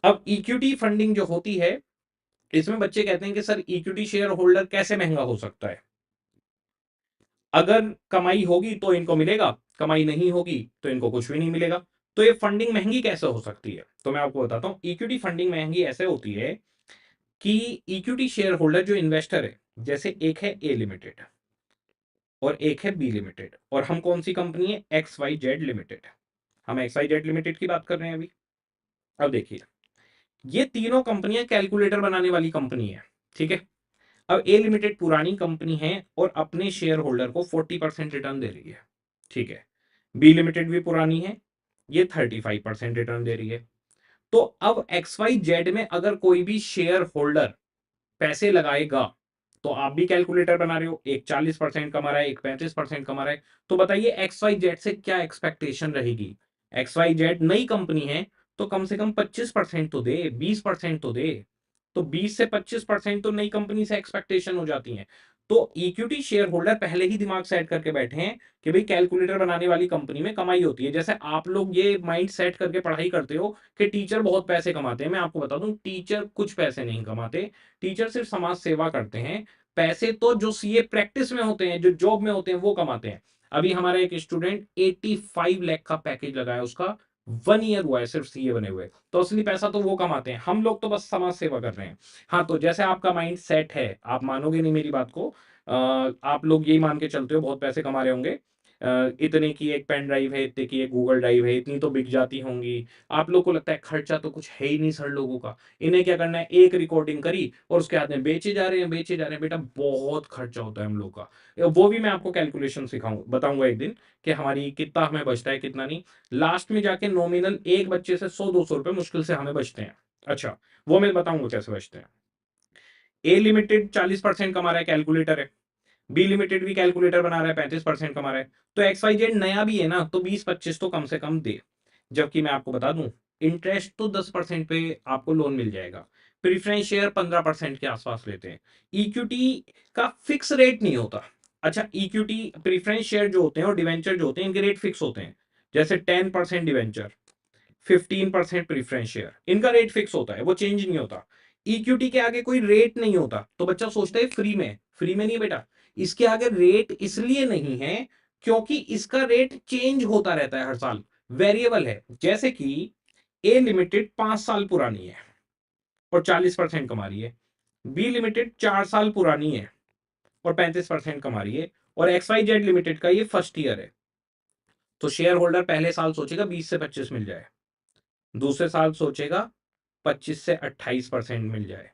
अब इक्विटी फंडिंग जो होती है इसमें बच्चे कहते हैं कि सर इक्विटी शेयर होल्डर कैसे महंगा हो सकता है? अगर कमाई होगी तो इनको मिलेगा, कमाई नहीं होगी तो इनको कुछ भी नहीं मिलेगा। तो ये फंडिंग महंगी कैसे हो सकती है? तो मैं आपको बताता हूं, इक्विटी फंडिंग महंगी ऐसे होती है कि इक्विटी शेयर होल्डर जो इन्वेस्टर है, जैसे एक है ए लिमिटेड और एक है बी लिमिटेड, और हम कौन सी कंपनी है, XYZ लिमिटेड। हम XYZ लिमिटेड की बात कर रहे हैं अभी। अब देखिए, ये तीनों कंपनियां कैलकुलेटर बनाने वाली कंपनी है, ठीक है। अब ए लिमिटेड पुरानी कंपनी है और अपने शेयर होल्डर को 40% रिटर्न दे रही है, ठीक है। बी लिमिटेड भी पुरानी है, ये 35% रिटर्न दे रही है। तो अब XYZ में अगर कोई भी शेयर होल्डर पैसे लगाएगा, तो आप भी कैलकुलेटर बना रहे हो, एक 40% कमा रहा है, एक 35% कमा रहा है, तो बताइए XYZ से क्या एक्सपेक्टेशन रहेगी। XYZ नई कंपनी है, तो कम से कम 25% तो दे, 20% तो दे। तो 20 से 25% तो नई कंपनी से एक्सपेक्टेशन हो जाती है। तो इक्विटी शेयर होल्डर पहले ही दिमाग सेट करके बैठे हैं कि भाई कैलकुलेटर बनाने वाली कंपनी में कमाई होती है। जैसे आप लोग ये माइंड सेट करके पढ़ाई करते हो कि टीचर बहुत पैसे कमाते हैं, मैं आपको बता दूं टीचर कुछ पैसे नहीं कमाते। टीचर सिर्फ समाज सेवा करते हैं। पैसे तो जो सीए प्रैक्टिस में होते हैं, जो जॉब में होते हैं, वो कमाते हैं। अभी हमारा एक स्टूडेंट 85 लाख का पैकेज लगाया उसका, 1 ईयर हुआ है सिर्फ सीए बने हुए। तो असली पैसा तो वो कमाते हैं, हम लोग तो बस समाज सेवा कर रहे हैं। हाँ, तो जैसे आपका माइंड सेट है, आप मानोगे नहीं मेरी बात को। आप लोग यही मान के चलते हो बहुत पैसे कमा रहे होंगे। इतने की एक पेन ड्राइव है, इतने की एक गूगल ड्राइव है, इतनी तो बिक जाती होंगी। आप लोग को लगता है खर्चा तो कुछ है ही नहीं सर लोगों का, इन्हें क्या करना है, एक रिकॉर्डिंग करी और उसके बाद में बेचे जा रहे हैं, बेचे जा रहे हैं। बेटा बहुत खर्चा होता है हम लोग का, वो भी मैं आपको कैलकुलेशन सिखाऊं बताऊंगा एक दिन कि हमारी कितना हमें बचता है कितना नहीं। लास्ट में जाके नॉमिनल एक बच्चे से 100-200 रुपए मुश्किल से हमें बचते हैं। अच्छा, वो मैं बताऊंगा कैसे बचते हैं। ए लिमिटेड 40% कमा रहा है, कैलकुलेटर है। बी लिमिटेड भी कैलकुलेटर बना रहा है, 35% कमा रहा है। तो XYZ नया भी है ना, तो 20-25 तो कम से कम दे। जबकि मैं आपको बता दूं, इंटरेस्ट तो 10% पे आपको लोन मिल जाएगा। प्रीफरेंस शेयर 15% के आसपास लेते हैं। इक्विटी का फिक्स रेट नहीं होता। अच्छा, इक्विटी प्रीफरेंस शेयर जो होते हैं और डिवेंचर जो होते हैं, इनके रेट फिक्स होते हैं। जैसे 10% डिवेंचर, 15% प्रीफरेंस शेयर, इनका रेट फिक्स होता है, वो चेंज नहीं होता। इक्विटी के आगे कोई रेट नहीं होता, तो बच्चा सोचता है फ्री में। फ्री में नहीं बेटा, इसके आगे रेट इसलिए नहीं है क्योंकि इसका रेट चेंज होता रहता है हर साल, वेरिएबल है। जैसे कि ए लिमिटेड 5 साल पुरानी है और 40% कमा रही है। बी लिमिटेड 4 साल पुरानी है और 35% कमा रही है। और XYZ लिमिटेड का ये फर्स्ट ईयर है। तो शेयर होल्डर पहले साल सोचेगा 20 से 25 मिल जाए, दूसरे साल सोचेगा 25 से 28% मिल जाए,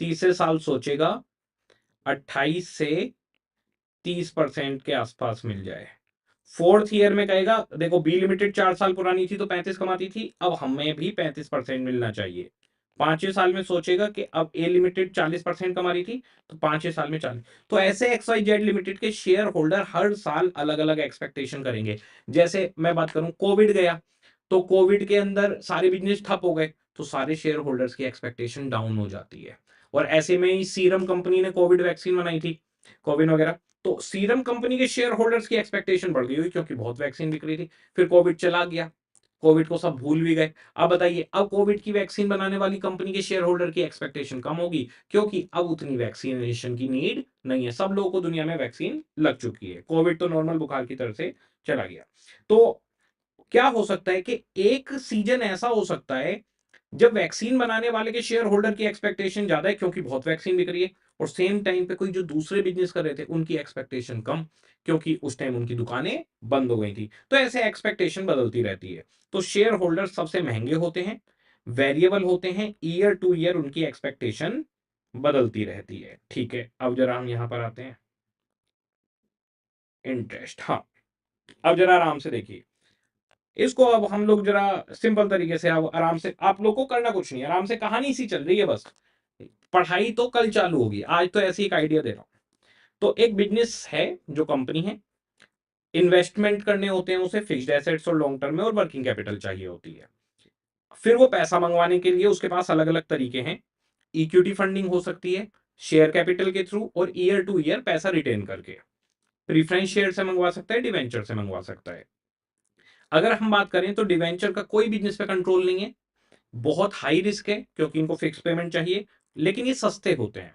तीसरे साल सोचेगा 28 से 30% के आसपास मिल जाए। फोर्थ ईयर में कहेगा देखो बी लिमिटेड 4 साल पुरानी थी तो 35 कमाती थी, अब हमें भी 35% मिलना चाहिए। पांचवें साल में सोचेगा कि अब ए लिमिटेड 40% कमा रही थी, तो पांचवें साल में 40। तो ऐसे XYZ लिमिटेड के शेयर होल्डर हर साल अलग अलग एक्सपेक्टेशन करेंगे। जैसे मैं बात करूं, कोविड गया, तो कोविड के अंदर सारे बिजनेस ठप हो गए, तो सारे शेयर होल्डर्स की एक्सपेक्टेशन डाउन हो जाती है। और ऐसे में ही सीरम कंपनी ने कोविड वैक्सीन बनाई थी, कोविड वगैरह, तो सीरम कंपनी के शेयर होल्डर्स की एक्सपेक्टेशन बढ़ गई हुई क्योंकि बहुत वैक्सीन बिक रही थी। फिर कोविड चला गया, कोविड को सब भूल भी गए। अब बताइए, अब कोविड की वैक्सीन बनाने वाली कंपनी के शेयर होल्डर की एक्सपेक्टेशन कम होगी क्योंकि अब उतनी वैक्सीनेशन की नीड नहीं है, सब लोगों को दुनिया में वैक्सीन लग चुकी है। कोविड तो नॉर्मल बुखार की तरह से चला गया। तो क्या हो सकता है कि एक सीजन ऐसा हो सकता है जब वैक्सीन बनाने वाले के शेयर होल्डर की एक्सपेक्टेशन ज्यादा है क्योंकि बहुत वैक्सीन बिक रही है, और सेम टाइम पे कोई जो दूसरे बिजनेस कर रहे थे उनकी एक्सपेक्टेशन कम क्योंकि उस टाइम उनकी दुकानें बंद हो गई थी। तो ऐसे एक्सपेक्टेशन बदलती रहती है। तो शेयर होल्डर सबसे महंगे होते हैं, वेरिएबल होते हैं, ईयर टू ईयर उनकी एक्सपेक्टेशन बदलती रहती है। ठीक है, अब जरा हम यहां पर आते हैं, इंटरेस्ट। हाँ, अब जरा आराम से देखिए इसको। अब हम लोग जरा सिंपल तरीके से, अब आराम से, आप लोग को करना कुछ नहीं, आराम से कहानी सी चल रही है बस, पढ़ाई तो कल चालू होगी, आज तो ऐसे एक आइडिया दे रहा हूं। तो एक बिजनेस है, जो कंपनी है, इन्वेस्टमेंट करने होते हैं उसे फिक्स्ड एसेट्स और लॉन्ग टर्म में, और वर्किंग कैपिटल चाहिए होती है। फिर वो पैसा मंगवाने के लिए उसके पास अलग अलग तरीके हैं। इक्विटी फंडिंग हो सकती है, शेयर कैपिटल के थ्रू, और ईयर टू ईयर पैसा रिटेन करके। प्रीफरेंस शेयर से मंगवा सकता है, डिवेंचर से मंगवा सकता है। अगर हम बात करें तो डिवेंचर का कोई बिजनेस पे कंट्रोल नहीं है, बहुत हाई रिस्क है क्योंकि इनको फिक्स पेमेंट चाहिए, लेकिन ये सस्ते होते हैं।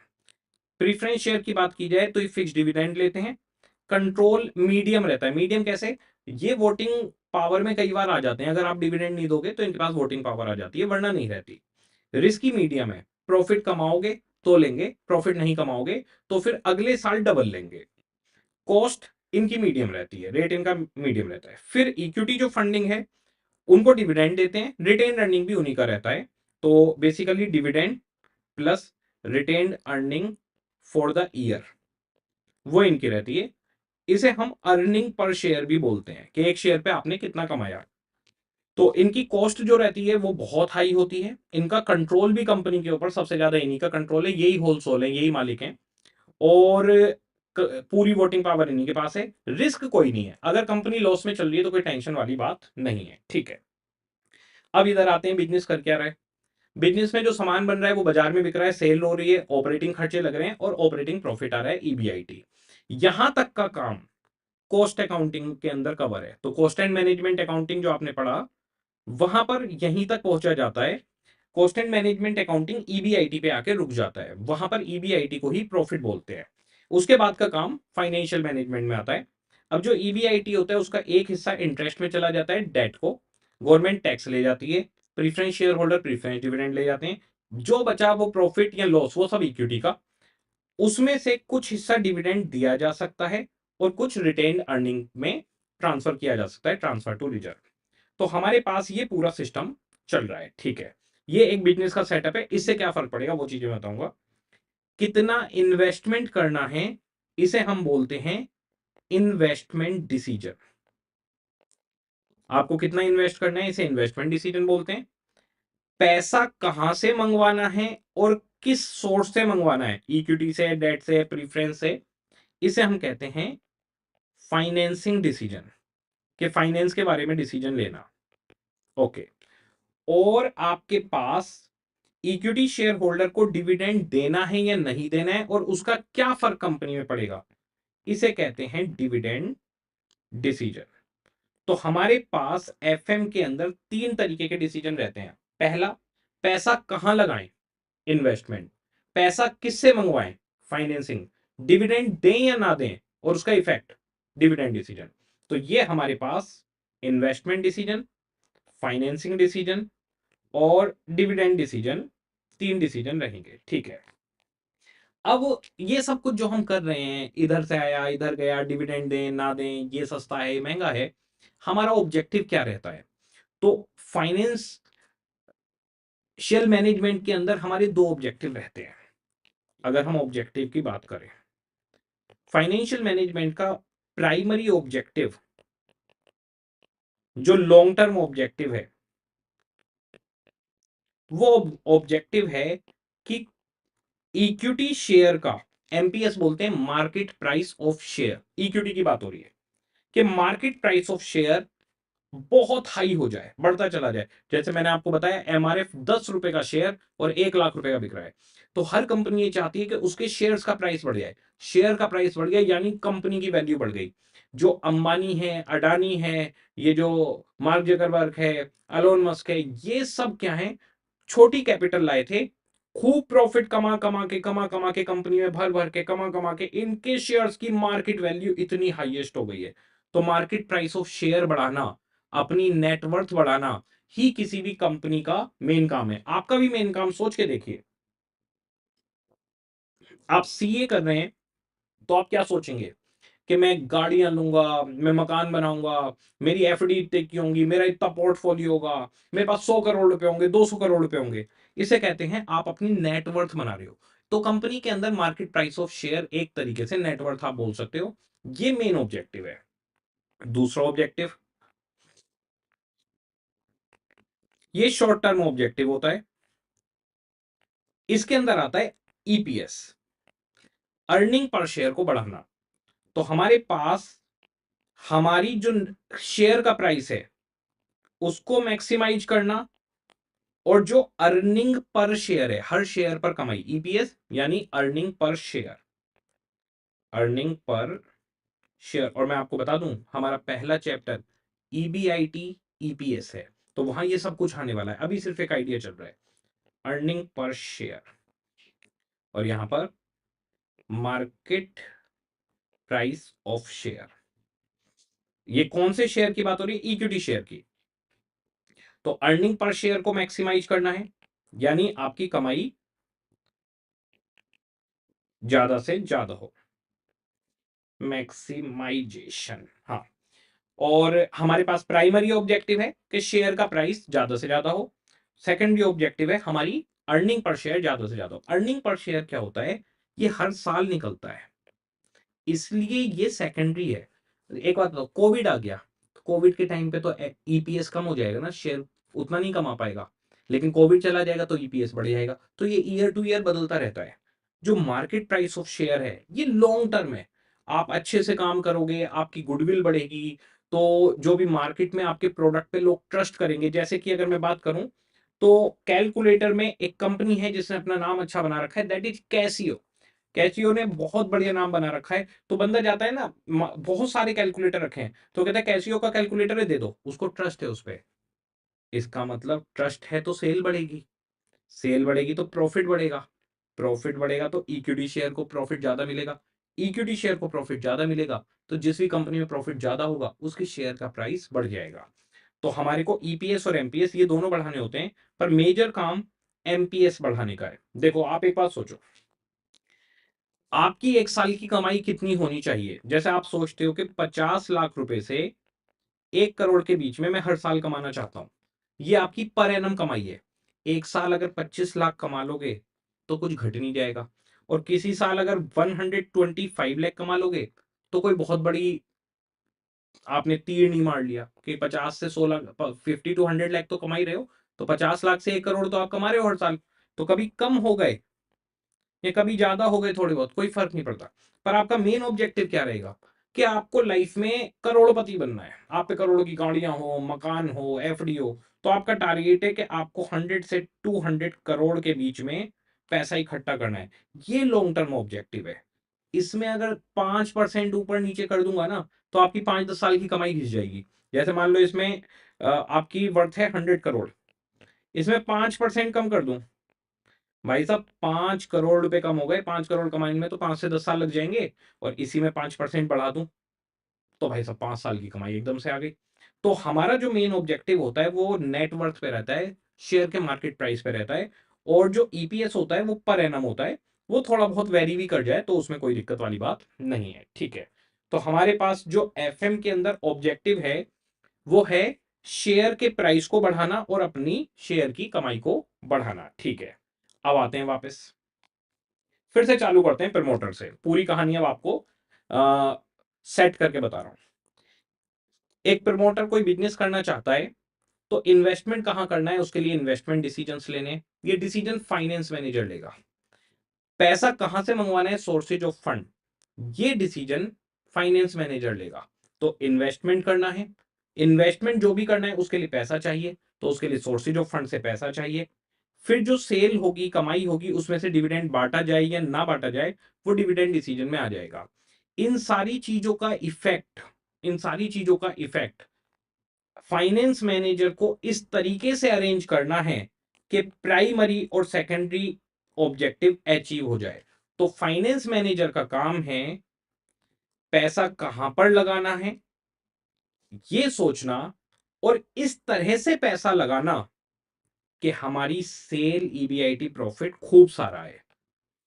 प्रीफरेंस शेयर की बात की जाए तो ये फिक्स डिविडेंड लेते हैं, कंट्रोल मीडियम रहता है। मीडियम कैसे, ये वोटिंग पावर में कई बार आ जाते हैं, अगर आप डिविडेंड नहीं दोगे तो इनके पास वोटिंग पावर आ जाती है, वरना नहीं रहती। रिस्की मीडियम है, प्रॉफिट कमाओगे तो लेंगे, प्रॉफिट नहीं कमाओगे तो फिर अगले साल डबल लेंगे। कॉस्ट इनकी मीडियम रहती है, रेट इनका मीडियम रहता है। फिर इक्विटी जो फंडिंग है उनको डिविडेंड देते हैं, रिटेन अर्निंग भी उन्हीं का रहता है। तो basically dividend plus retain earning for the year वो इनकी रहती है। इसे हम अर्निंग पर शेयर भी बोलते हैं कि एक शेयर पे आपने कितना कमाया। तो इनकी कॉस्ट जो रहती है वो बहुत हाई होती है। इनका कंट्रोल भी कंपनी के ऊपर सबसे ज्यादा इन्हीं का कंट्रोल है, यही होलसेल है, यही मालिक हैं। और पूरी वोटिंग पावर इन्हीं के पास है। रिस्क कोई नहीं है, अगर कंपनी लॉस में चल रही है तो कोई टेंशन वाली बात नहीं है, ठीक है। अब इधर आते हैं, बिजनेस कर क्या रहा है। बिजनेस में जो सामान बन रहा है वो बाजार में बिक रहा है, सेल हो रही है, ऑपरेटिंग खर्चे लग रहे हैं और ऑपरेटिंग प्रॉफिट आ रहा है, ईबीआईटी। यहां तक का काम कॉस्ट अकाउंटिंग के अंदर कवर है। तो कॉस्ट एंड मैनेजमेंट अकाउंटिंग जो आपने पढ़ा वहां पर यहीं तक पहुंचा जाता है। Cost and management accounting EBIT पे आके रुक जाता है, वहां पर ईबीआईटी को ही प्रॉफिट बोलते हैं। उसके बाद का काम फाइनेंशियल मैनेजमेंट में आता है। अब जो ईबीआईटी होता है उसका एक हिस्सा इंटरेस्ट में चला जाता है, डेट को गवर्नमेंट टैक्स ले जाती है, preference share holder preference dividend ले जाते हैं, जो बचा वो प्रॉफिट या लॉस वो सब इक्विटी का। उसमें से कुछ हिस्सा डिविडेंड दिया जा सकता है और कुछ रिटेन अर्निंग में ट्रांसफर किया जा सकता है, ट्रांसफर टू रिजर्व। तो हमारे पास ये पूरा सिस्टम चल रहा है, ठीक है। ये एक बिजनेस का सेटअप है। इससे क्या फर्क पड़ेगा वो चीजें बताऊंगा। कितना इन्वेस्टमेंट करना है इसे हम बोलते हैं इन्वेस्टमेंट डिसीजन। आपको कितना इन्वेस्ट करना है इसे इन्वेस्टमेंट डिसीजन बोलते हैं। पैसा कहां से मंगवाना है और किस सोर्स से मंगवाना है, इक्विटी से, डेट से, प्रीफरेंस से, इसे हम कहते हैं फाइनेंसिंग डिसीजन, कि फाइनेंस के बारे में डिसीजन लेना। ओके। और आपके पास इक्विटी शेयर होल्डर को डिविडेंड देना है या नहीं देना है और उसका क्या फर्क कंपनी में पड़ेगा, इसे कहते हैं डिविडेंड डिसीजन। तो हमारे पास एफएम के अंदर तीन तरीके के डिसीजन रहते हैं। पहला, पैसा कहां लगाएं, इन्वेस्टमेंट। पैसा किससे मंगवाएं, फाइनेंसिंग। डिविडेंड दें या ना दें और उसका इफेक्ट, डिविडेंड डिसीजन। तो ये हमारे पास इन्वेस्टमेंट डिसीजन, फाइनेंसिंग डिसीजन और डिविडेंड डिसीजन, तीन डिसीजन रहेंगे, ठीक है। अब ये सब कुछ जो हम कर रहे हैं, इधर से आया इधर गया, डिविडेंड दें ना दें, ये सस्ता है महंगा है, हमारा ऑब्जेक्टिव क्या रहता है। तो फाइनेंशियल मैनेजमेंट के अंदर हमारे दो ऑब्जेक्टिव रहते हैं। अगर हम ऑब्जेक्टिव की बात करें, फाइनेंशियल मैनेजमेंट का प्राइमरी ऑब्जेक्टिव, जो लॉन्ग टर्म ऑब्जेक्टिव है, वो ऑब्जेक्टिव है कि इक्विटी शेयर का, एमपीएस बोलते हैं, market price of share. Equity की बात हो रही है कि मार्केट प्राइस ऑफ शेयर बहुत हाई हो जाए, बढ़ता चला जाए। जैसे मैंने आपको बताया, एमआरएफ 10 रुपए का शेयर और 1 लाख रुपए का बिक रहा है। तो हर कंपनी ये चाहती है कि उसके शेयर्स का प्राइस बढ़ जाए। शेयर का प्राइस बढ़ गया यानी कंपनी की वैल्यू बढ़ गई। जो अंबानी है, अडानी है, ये जो मार्क जकरबर्ग है, एलोन मस्क है, ये सब क्या है, छोटी कैपिटल लाए थे, खूब प्रॉफिट कमा कमा के कंपनी में भर भर के कमा के इनके शेयर्स की मार्केट वैल्यू इतनी हाईएस्ट हो गई है। तो मार्केट प्राइस ऑफ शेयर बढ़ाना, अपनी नेटवर्थ बढ़ाना ही किसी भी कंपनी का मेन काम है। आपका भी मेन काम सोच के देखिए। आप सीए कर रहे हैं तो आप क्या सोचेंगे कि मैं गाड़ियां लूंगा, मैं मकान बनाऊंगा, मेरी एफडी इतने की होंगी, मेरा इतना पोर्टफोलियो होगा, मेरे पास 100 करोड़ रुपए होंगे, 200 करोड़ रुपए होंगे। इसे कहते हैं आप अपनी नेटवर्थ बना रहे हो। तो कंपनी के अंदर मार्केट प्राइस ऑफ शेयर एक तरीके से नेटवर्थ आप बोल सकते हो। ये मेन ऑब्जेक्टिव है। दूसरा ऑब्जेक्टिव, ये शॉर्ट टर्म ऑब्जेक्टिव होता है। इसके अंदर आता है ईपीएस, अर्निंग पर शेयर को बढ़ाना। तो हमारे पास हमारी जो शेयर का प्राइस है उसको मैक्सिमाइज करना, और जो अर्निंग पर शेयर है, हर शेयर पर कमाई, ईपीएस यानी earning per share, earning per share. और मैं आपको बता दूं, हमारा पहला चैप्टर ईबीआईटी ईपीएस है, तो वहां ये सब कुछ आने वाला है। अभी सिर्फ एक आइडिया चल रहा है, अर्निंग पर शेयर, और यहां पर मार्केट प्राइस ऑफ शेयर। ये कौन से शेयर की बात हो रही है, इक्विटी शेयर की। तो अर्निंग पर शेयर को मैक्सिमाइज करना है यानी आपकी कमाई ज्यादा से ज्यादा हो, मैक्सिमाइजेशन, हाँ। और हमारे पास प्राइमरी ऑब्जेक्टिव है कि शेयर का प्राइस ज्यादा से ज्यादा हो। सेकेंडरी ऑब्जेक्टिव है हमारी अर्निंग पर शेयर ज्यादा से ज्यादा हो। अर्निंग पर शेयर क्या होता है, ये हर साल निकलता है, इसलिए ये सेकेंडरी है। एक बात बताओ, कोविड आ गया, कोविड के टाइम पे तो ईपीएस कम हो जाएगा ना, शेयर उतना नहीं कमा पाएगा, लेकिन कोविड चला जाएगा तो ईपीएस बढ़ जाएगा। तो ये ईयर टू ईयर बदलता रहता है। जो मार्केट प्राइस ऑफ शेयर है ये लॉन्ग टर्म है। आप अच्छे से काम करोगे, आपकी गुडविल बढ़ेगी, तो जो भी मार्केट में आपके प्रोडक्ट पे लोग ट्रस्ट करेंगे। जैसे कि अगर मैं बात करूं तो कैलकुलेटर में एक कंपनी है जिसने अपना नाम अच्छा बना रखा है, दैट इज कैसियो। कैसियो ने बहुत बढ़िया नाम बना रखा है। तो बंदा जाता है ना, बहुत सारे कैलकुलेटर रखे हैं, तो कहता है कैसियो का कैलकुलेटर है दे दो, उसको ट्रस्ट है उस पे। इसका मतलब ट्रस्ट है तो सेल बढ़ेगी, सेल बढ़ेगी तो प्रॉफिट बढ़ेगा, प्रॉफिट बढ़ेगा तो इक्विटी शेयर को प्रॉफिट ज्यादा मिलेगा, इक्विटी शेयर को प्रॉफिट ज्यादा मिलेगा तो जिस भी कंपनी में प्रॉफिट ज्यादा होगा उसकी शेयर का प्राइस बढ़ जाएगा। तो हमारे को ईपीएस और एमपीएस ये दोनों बढ़ाने होते हैं, पर मेजर काम एमपीएस बढ़ाने का है। देखो आप एक बात सोचो, आपकी एक साल की कमाई कितनी होनी चाहिए? जैसे आप सोचते हो कि 50 लाख रुपए से 1 करोड़ के बीच में मैं हर साल कमाना चाहता हूं, ये आपकी पर एनम कमाई है। एक साल अगर 25 लाख कमा लोगे तो कुछ घट नहीं जाएगा, और किसी साल अगर 125 लाख कमा लोगे तो कोई बहुत बड़ी आपने तीर नहीं मार लिया कि 50 से 16, 50 to 100 लाख तो कमा ही रहे हो, तो 50 लाख से 1 करोड़ तो आप कमा रहे हो हर साल। तो कभी कम हो गए या कभी ज्यादा हो गए थोड़े बहुत, कोई फर्क नहीं पड़ता। पर आपका मेन ऑब्जेक्टिव क्या रहेगा कि आपको लाइफ में करोड़पति बनना है, आप पे करोड़ों की गाड़ियां हो, मकान हो, एफडी हो। तो आपका टारगेट है कि आपको 100 से 200 करोड़ के बीच में पैसा इकट्ठा करना है। ये लॉन्ग टर्म ऑब्जेक्टिव है। इसमें अगर 5% ऊपर नीचे कर दूंगा ना, तो आपकी 5-10 साल की कमाई घिस जाएगी। जैसे मान लो इसमें आपकी वर्थ है 100 करोड़, इसमें 5% कम कर दूं, भाई साहब 5 करोड़ रुपए कम हो गए। 5 करोड़ कमाने में तो 5 से 10 साल लग जाएंगे, और इसी में 5% बढ़ा दूं तो भाई साहब 5 साल की कमाई एकदम से आ गई। तो हमारा जो मेन ऑब्जेक्टिव होता है वो नेटवर्थ पे रहता है, शेयर के मार्केट प्राइस पे रहता है। और जो ईपीएस होता है वो पर एनम होता है, वो थोड़ा बहुत वेरी भी कर जाए तो उसमें कोई दिक्कत वाली बात नहीं है, ठीक है। तो हमारे पास जो एफएम के अंदर ऑब्जेक्टिव है वो है शेयर के प्राइस को बढ़ाना और अपनी शेयर की कमाई को बढ़ाना, ठीक है। अब आते हैं वापस, फिर से चालू करते हैं प्रमोटर से। पूरी कहानी अब आपको सेट करके बता रहा हूं। एक प्रमोटर कोई बिजनेस करना चाहता है, तो इन्वेस्टमेंट कहां करना है उसके लिए इन्वेस्टमेंट डिसीजंस लेने, ये डिसीजन फाइनेंस मैनेजर लेगा। पैसा कहां से मंगवाना है, सोर्सेज ऑफ फंड, ये डिसीजन फाइनेंस मैनेजर लेगा। तो इन्वेस्टमेंट करना है, इन्वेस्टमेंट जो भी करना है उसके लिए पैसा चाहिए, तो उसके लिए सोर्सेज ऑफ फंड से पैसा चाहिए। फिर जो सेल होगी, कमाई होगी, उसमें से डिविडेंड बांटा जाए या ना बांटा जाए, वो डिविडेंड डिसीजन में आ जाएगा। इन सारी चीजों का इफेक्ट, इन सारी चीजों का इफेक्ट फाइनेंस मैनेजर को इस तरीके से अरेंज करना है कि प्राइमरी और सेकेंडरी ऑब्जेक्टिव अचीव हो जाए। तो फाइनेंस मैनेजर का काम है पैसा कहां पर लगाना है ये सोचना, और इस तरह से पैसा लगाना कि हमारी सेल ईबीआईटी प्रॉफिट खूब सारा है।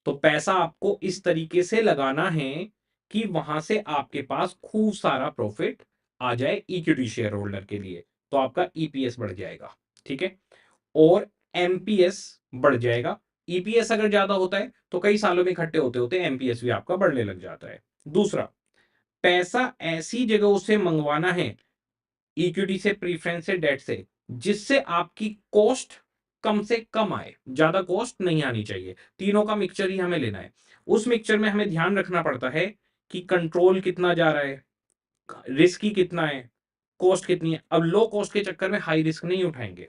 तो पैसा आपको इस तरीके से लगाना है कि वहां से आपके पास खूब सारा प्रॉफिट आ जाए इक्विटी शेयर होल्डर के लिए, तो आपका ईपीएस बढ़ जाएगा, ठीक है, और एमपीएस बढ़ जाएगा। ईपीएस अगर ज्यादा होता है तो कई सालों में इकट्ठे होते होते एमपीएस भी आपका बढ़ने लग जाता है। दूसरा, पैसा ऐसी जगहों से मंगवाना है, इक्विटी से, प्रीफरेंस से, डेट से, जिससे आपकी कॉस्ट कम से कम आए, ज्यादा कॉस्ट नहीं आनी चाहिए। तीनों का मिक्सचर ही हमें लेना है। उस मिक्सचर में हमें ध्यान रखना पड़ता है कि कंट्रोल कितना जा रहा है, रिस्क ही कितना है, कॉस्ट कितनी है। अब लो कॉस्ट के चक्कर में हाई रिस्क नहीं उठाएंगे।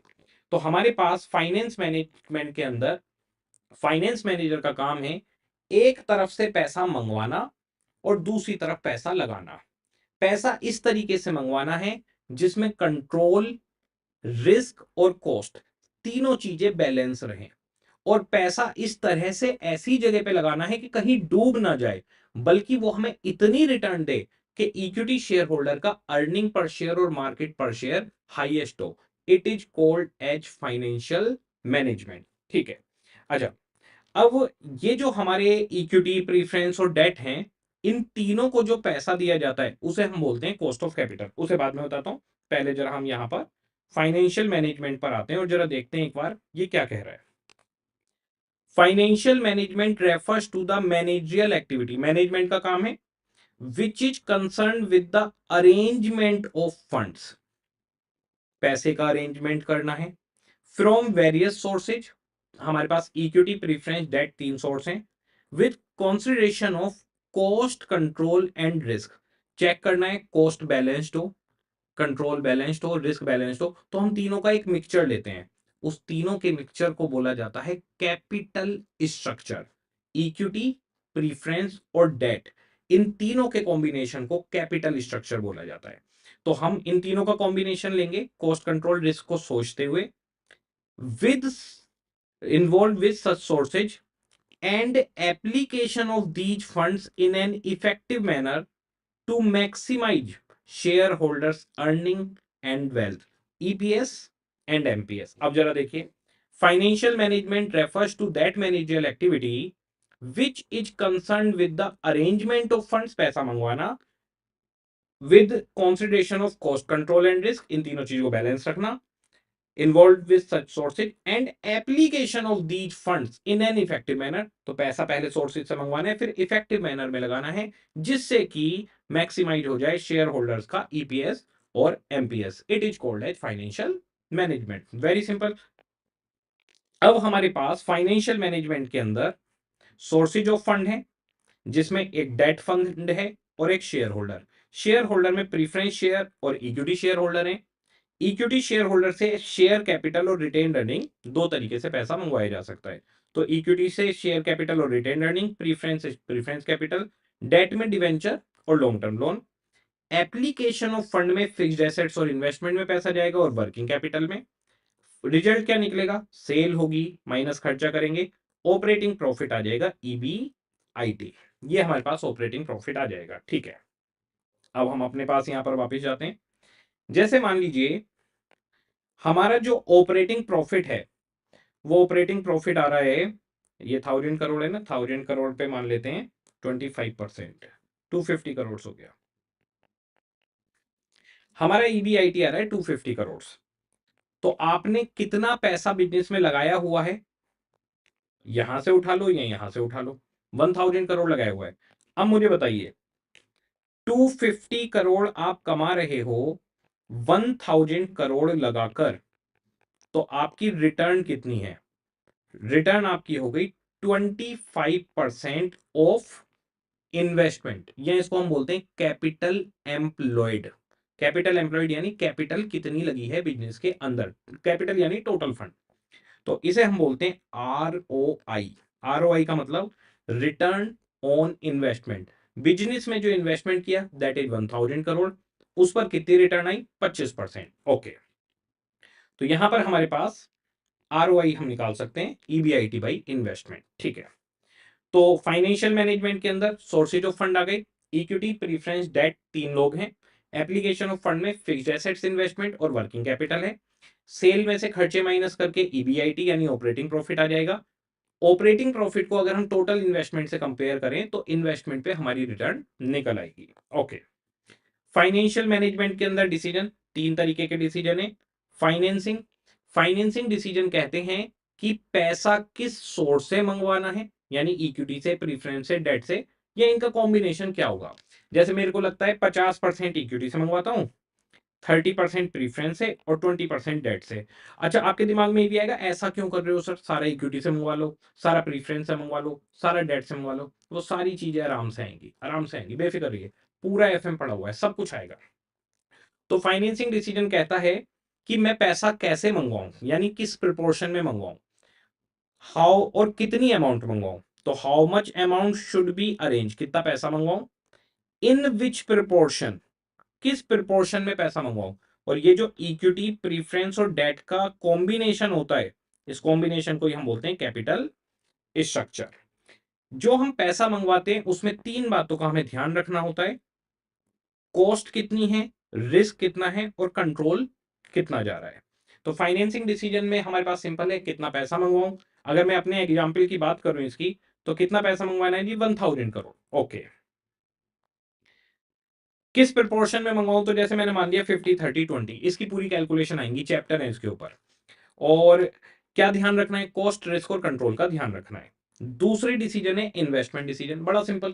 तो हमारे पास फाइनेंस मैनेजमेंट के अंदर फाइनेंस मैनेजर का काम है एक तरफ से पैसा मंगवाना और दूसरी तरफ पैसा लगाना। पैसा इस तरीके से मंगवाना है जिसमें कंट्रोल, रिस्क और कॉस्ट, तीनों चीजें बैलेंस रहें। और पैसा इस तरह से ऐसी जगह पे लगाना है कि कहीं डूब ना जाए, बल्कि वो हमें इतनी रिटर्न दे कि इक्विटी शेयर होल्डर का अर्निंग पर शेयर और मार्केट पर शेयर हाईएस्ट हो। It is called as financial management, ठीक है। अच्छा, अब ये जो हमारे इक्विटी, प्रीफरेंस और डेट हैं, इन तीनों को जो पैसा दिया जाता है उसे हम बोलते हैं कॉस्ट ऑफ कैपिटल। उसे बाद में बताता हूं, पहले जरा हम यहां पर फाइनेंशियल मैनेजमेंट पर आते हैं और जरा देखते हैं एक बार ये क्या कह रहा है। Financial management refers to the managerial activity, management का काम है which is concern with the arrangement of funds, पैसे का अरेंजमेंट करना है फ्रॉम वेरियस सोर्सेज, हमारे पास इक्विटी प्रीफरेंस डेट तीन सोर्स हैं, with consideration of cost control and risk, check करना है कॉस्ट बैलेंस्ड हो, कंट्रोल बैलेंस्ड हो, रिस्क बैलेंस्ड हो, तो हम तीनों का एक मिक्सचर लेते हैं, उस तीनों के मिक्सचर को बोला जाता है कैपिटल स्ट्रक्चर। इक्विटी, प्रीफरेंस और डेट, इन तीनों के कॉम्बिनेशन को कैपिटल स्ट्रक्चर बोला जाता है। तो हम इन तीनों का कॉम्बिनेशन लेंगे कॉस्ट कंट्रोल रिस्क को सोचते हुए, with involved with such sources and application of these funds in an effective manner to maximize shareholders earning and wealth, EPS and MPS। अब जरा देखिए, financial management refers to that managerial activity which is concerned with the arrangement of funds, पैसा मंगवाना, with consideration of cost control and risk, इन तीनों चीजों को balance रखना, involved with such sources and application of these funds in an effective manner, तो पैसा पहले sources से मंगवाना है फिर इफेक्टिव मैनर में लगाना है जिससे कि मैक्सिमाइज हो जाए शेयर होल्डर्स का ईपीएस और MPS. It is called as financial management, very simple. अब हमारे पास फाइनेंशियल मैनेजमेंट के अंदर सोर्सेज ऑफ फंड है जिसमें एक डेट फंड है और एक शेयर होल्डर, शेयर होल्डर में प्रीफरेंस शेयर और इक्विटी शेयर होल्डर है। इक्विटी शेयर होल्डर से शेयर कैपिटल और रिटेन अर्निंग दो तरीके से पैसा मंगवाया जा सकता है, तो इक्विटी से शेयर कैपिटल और retain earning, preference capital, debt में डिवेंचर और long term loan. Application of fund में फिक्स्ड एसेट्स और इन्वेस्टमेंट में पैसा जाएगा और वर्किंग कैपिटल में। रिजल्ट क्या निकलेगा, सेल होगी माइनस खर्चा करेंगे, ऑपरेटिंग प्रॉफिट आ जाएगा ईबीआईटी, ये हमारे पास ऑपरेटिंग प्रॉफिट आ जाएगा। ठीक है, अब हम अपने पास यहां पर वापस जाते हैं। जैसे मान लीजिए हमारा जो ऑपरेटिंग प्रॉफिट है वो ऑपरेटिंग प्रॉफिट आ रहा है, ये 1000 करोड़ है ना, 1000 करोड़ पे मान लेते हैं 25%, 250 करोड़ हो गया। हमारा ईबीआईटी आ रहा है 250 करोड़, तो आपने कितना पैसा बिजनेस में लगाया हुआ है, यहां से उठा लो या यहां से उठा लो, 1000 करोड़ लगाया हुआ है। अब मुझे बताइए 250 करोड़ आप कमा रहे हो 1000 करोड़ लगाकर, तो आपकी रिटर्न कितनी है, रिटर्न आपकी हो गई 25% ऑफ इन्वेस्टमेंट, या इसको हम बोलते हैं कैपिटल एम्प्लॉयड। कैपिटल एम्प्लॉयड यानी कैपिटल कितनी लगी है बिजनेस के अंदर, कैपिटल यानी टोटल फंड, तो इसे हम बोलते हैं आरओआई। आरओआई का मतलब रिटर्न ऑन इन्वेस्टमेंट, बिजनेस में जो इन्वेस्टमेंट किया दैट इज 1000 करोड़, उस पर कितनी रिटर्न आई 25%। ओके, तो यहां पर हमारे पास आरओआई हम निकाल सकते हैं ईबीआईटी बाई इन्वेस्टमेंट। ठीक है, तो फाइनेंशियल मैनेजमेंट के अंदर सोर्सेज ऑफ फंड आ गए, इक्विटी प्रीफरेंस डेट तीन लोग हैं, एप्लीकेशन ऑफ फंड में फिक्स्ड एसेट्स इन्वेस्टमेंट और वर्किंग कैपिटल है, सेल में से खर्चे माइनस करके ईबीआईटी यानी ऑपरेटिंग प्रॉफिट आ जाएगा। ऑपरेटिंग प्रॉफिट को अगर हम टोटल इन्वेस्टमेंट से कंपेयर करें तो इन्वेस्टमेंट पे हमारी रिटर्न निकल आएगी। ओके, फाइनेंशियल मैनेजमेंट के अंदर डिसीजन तीन तरीके के डिसीजन है। फाइनेंसिंग, फाइनेंसिंग डिसीजन कहते हैं कि पैसा किस सोर्स से मंगवाना है, यानी इक्विटी से, प्रीफरेंस से, डेट से, या इनका कॉम्बिनेशन क्या होगा। जैसे मेरे को लगता है 50% इक्विटी से मंगवाता हूं, 30% प्रीफरेंस से और 20% डेट से। अच्छा, आपके दिमाग में ये भी आएगा ऐसा क्यों कर रहे हो सर, सारा इक्विटी से मंगवा लो, सारा प्रीफरेंस से मंगवा लो, सारा डेट से मंगवा लो, वो सारी चीजें आराम से आएंगी, आराम से आएंगी, बेफिक्र रहिए, पूरा एफएम पड़ा हुआ है, सब कुछ आएगा। तो फाइनेंसिंग डिसीजन कहता है कि मैं पैसा कैसे मंगवाऊं, यानी किस प्रोपोर्शन में मंगवाऊं, हाउ और कितनी अमाउंट मंगवाऊं, तो how much amount should be arrange, कितना पैसा मंगवाऊं, इन विच प्रोपोर्शन, किस प्रोपोर्शन में पैसा मंगवाऊं, और ये जो इक्विटी प्रीफरेंस और डेट का कॉम्बिनेशन होता है, इस कॉम्बिनेशन को ही हम बोलते हैं कैपिटल स्ट्रक्चर। जो हम पैसा मंगवाते हैं उसमें तीन बातों का हमें ध्यान रखना होता है, कॉस्ट कितनी है, रिस्क कितना है और कंट्रोल कितना जा रहा है। तो फाइनेंसिंग डिसीजन में हमारे पास सिंपल है, कितना पैसा मंगवाऊं। अगर मैं अपने एग्जाम्पल की बात करूं इसकी, तो कितना पैसा मंगवाना है जी, 1000 करोड़। ओके, किस प्रोपोर्शन में मंगवाऊं, तो जैसे मैंने मान लिया 50-30-20, इसकी पूरी कैलकुलेशन आएंगी, चैप्टर है इसके ऊपर। और क्या ध्यान रखना है, कॉस्ट, रिस्क और कंट्रोल का ध्यान रखना है। दूसरी डिसीजन है इन्वेस्टमेंट डिसीजन, बड़ा सिंपल,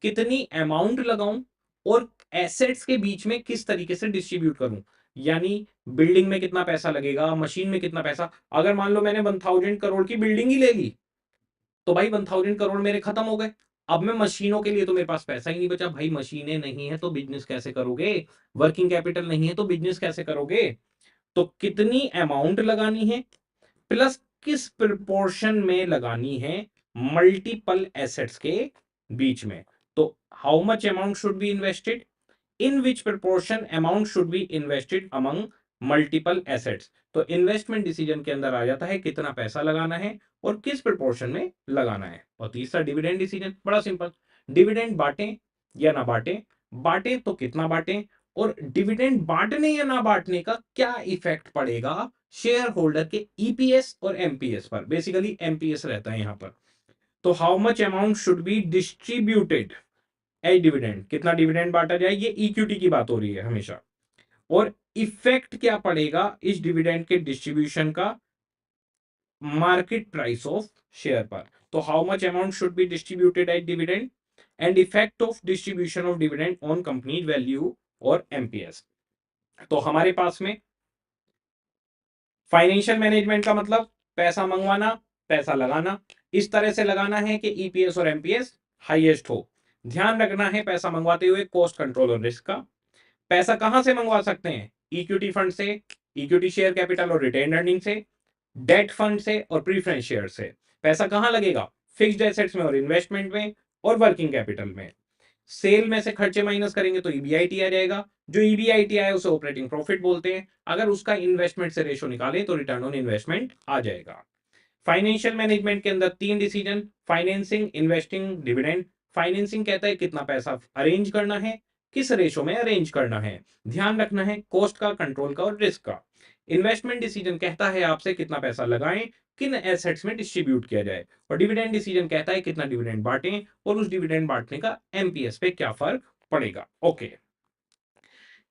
कितनी अमाउंट लगाऊं और एसेट्स के बीच में किस तरीके से डिस्ट्रीब्यूट करूं, यानी बिल्डिंग में कितना पैसा लगेगा, मशीन में कितना पैसा। अगर मान लो मैंने 1000 करोड़ की बिल्डिंग ही ले ली, तो भाई 1000 करोड़ मेरे खत्म हो गए। अब मैं मशीनों के लिए तो मेरे पास पैसा ही नहीं बचा भाई, मशीनें नहीं है तो बिजनेस कैसे करोगे, वर्किंग कैपिटल नहीं है तो बिजनेस कैसे करोगे। तो कितनी अमाउंट लगानी है, प्लस किस प्रोपोर्शन में लगानी है मल्टीपल एसेट्स के बीच में। तो how much amount should be invested, in which proportion amount should be invested among multiple assets. तो इन्वेस्टमेंट डिसीजन के अंदर आ जाता है कितना पैसा लगाना है और किस प्रोपोर्शन में लगाना है। और तीसरा डिविडेंड डिसीजन, बड़ा सिंपल, डिविडेंड बांटें या ना बांटें, बांटें तो कितना बांटें, और डिविडेंड बांटने या ना बांटने का क्या इफेक्ट पड़ेगा शेयर होल्डर के ईपीएस और एमपीएस पर। बेसिकली एमपीएस रहता है यहां पर। तो how much amount should be distributed as dividend, कितना डिविडेंड बांटा जाए, ये इक्विटी की बात हो रही है हमेशा। और इफेक्ट क्या पड़ेगा इस डिविडेंड के डिस्ट्रीब्यूशन का मार्केट प्राइस ऑफ शेयर पर। तो how much amount should be distributed as dividend and effect of distribution of dividend on company value और एमपीएस। तो हमारे पास में फाइनेंशियल मैनेजमेंट का मतलब पैसा मंगवाना, पैसा लगाना, इस तरह से लगाना है कि ईपीएस और एमपीएस हाईएस्ट हो। ध्यान रखना है पैसा मंगवाते हुए कॉस्ट कंट्रोल और रिस्क का। पैसा कहां से मंगवा सकते हैं, इक्विटी फंड से, इक्विटी शेयर कैपिटल और रिटेन अर्निंग से, डेट फंड से और प्रीफरेंस शेयर से। पैसा कहां लगेगा, फिक्स्ड एसेट्स में और इन्वेस्टमेंट में और वर्किंग कैपिटल में। सेल में से खर्चे माइनस करेंगे तो ईबीआईटी आ जाएगा, जो ईबीआईटी आए उसे ऑपरेटिंग प्रॉफिट बोलते हैं। अगर उसका इन्वेस्टमेंट से रेशो निकालें तो रिटर्न ऑन इन्वेस्टमेंट आ जाएगा। फाइनेंशियल मैनेजमेंट के अंदर 3 decision, financing, investing, dividend. Financing कहता है कितना पैसा अरेंज करना है, किस रेशो में अरेंज करना है, ध्यान रखना है कॉस्ट का, कंट्रोल का और रिस्क का। इन्वेस्टमेंट डिसीजन कहता है आपसे कितना पैसा लगाएं, किन एसेट्स में डिस्ट्रीब्यूट किया जाए। और डिविडेंड डिसीजन कहता है कितना डिविडेंड बांटें और उस डिविडेंड बांटने का एमपीएस पे क्या फर्क पड़ेगा। ओके,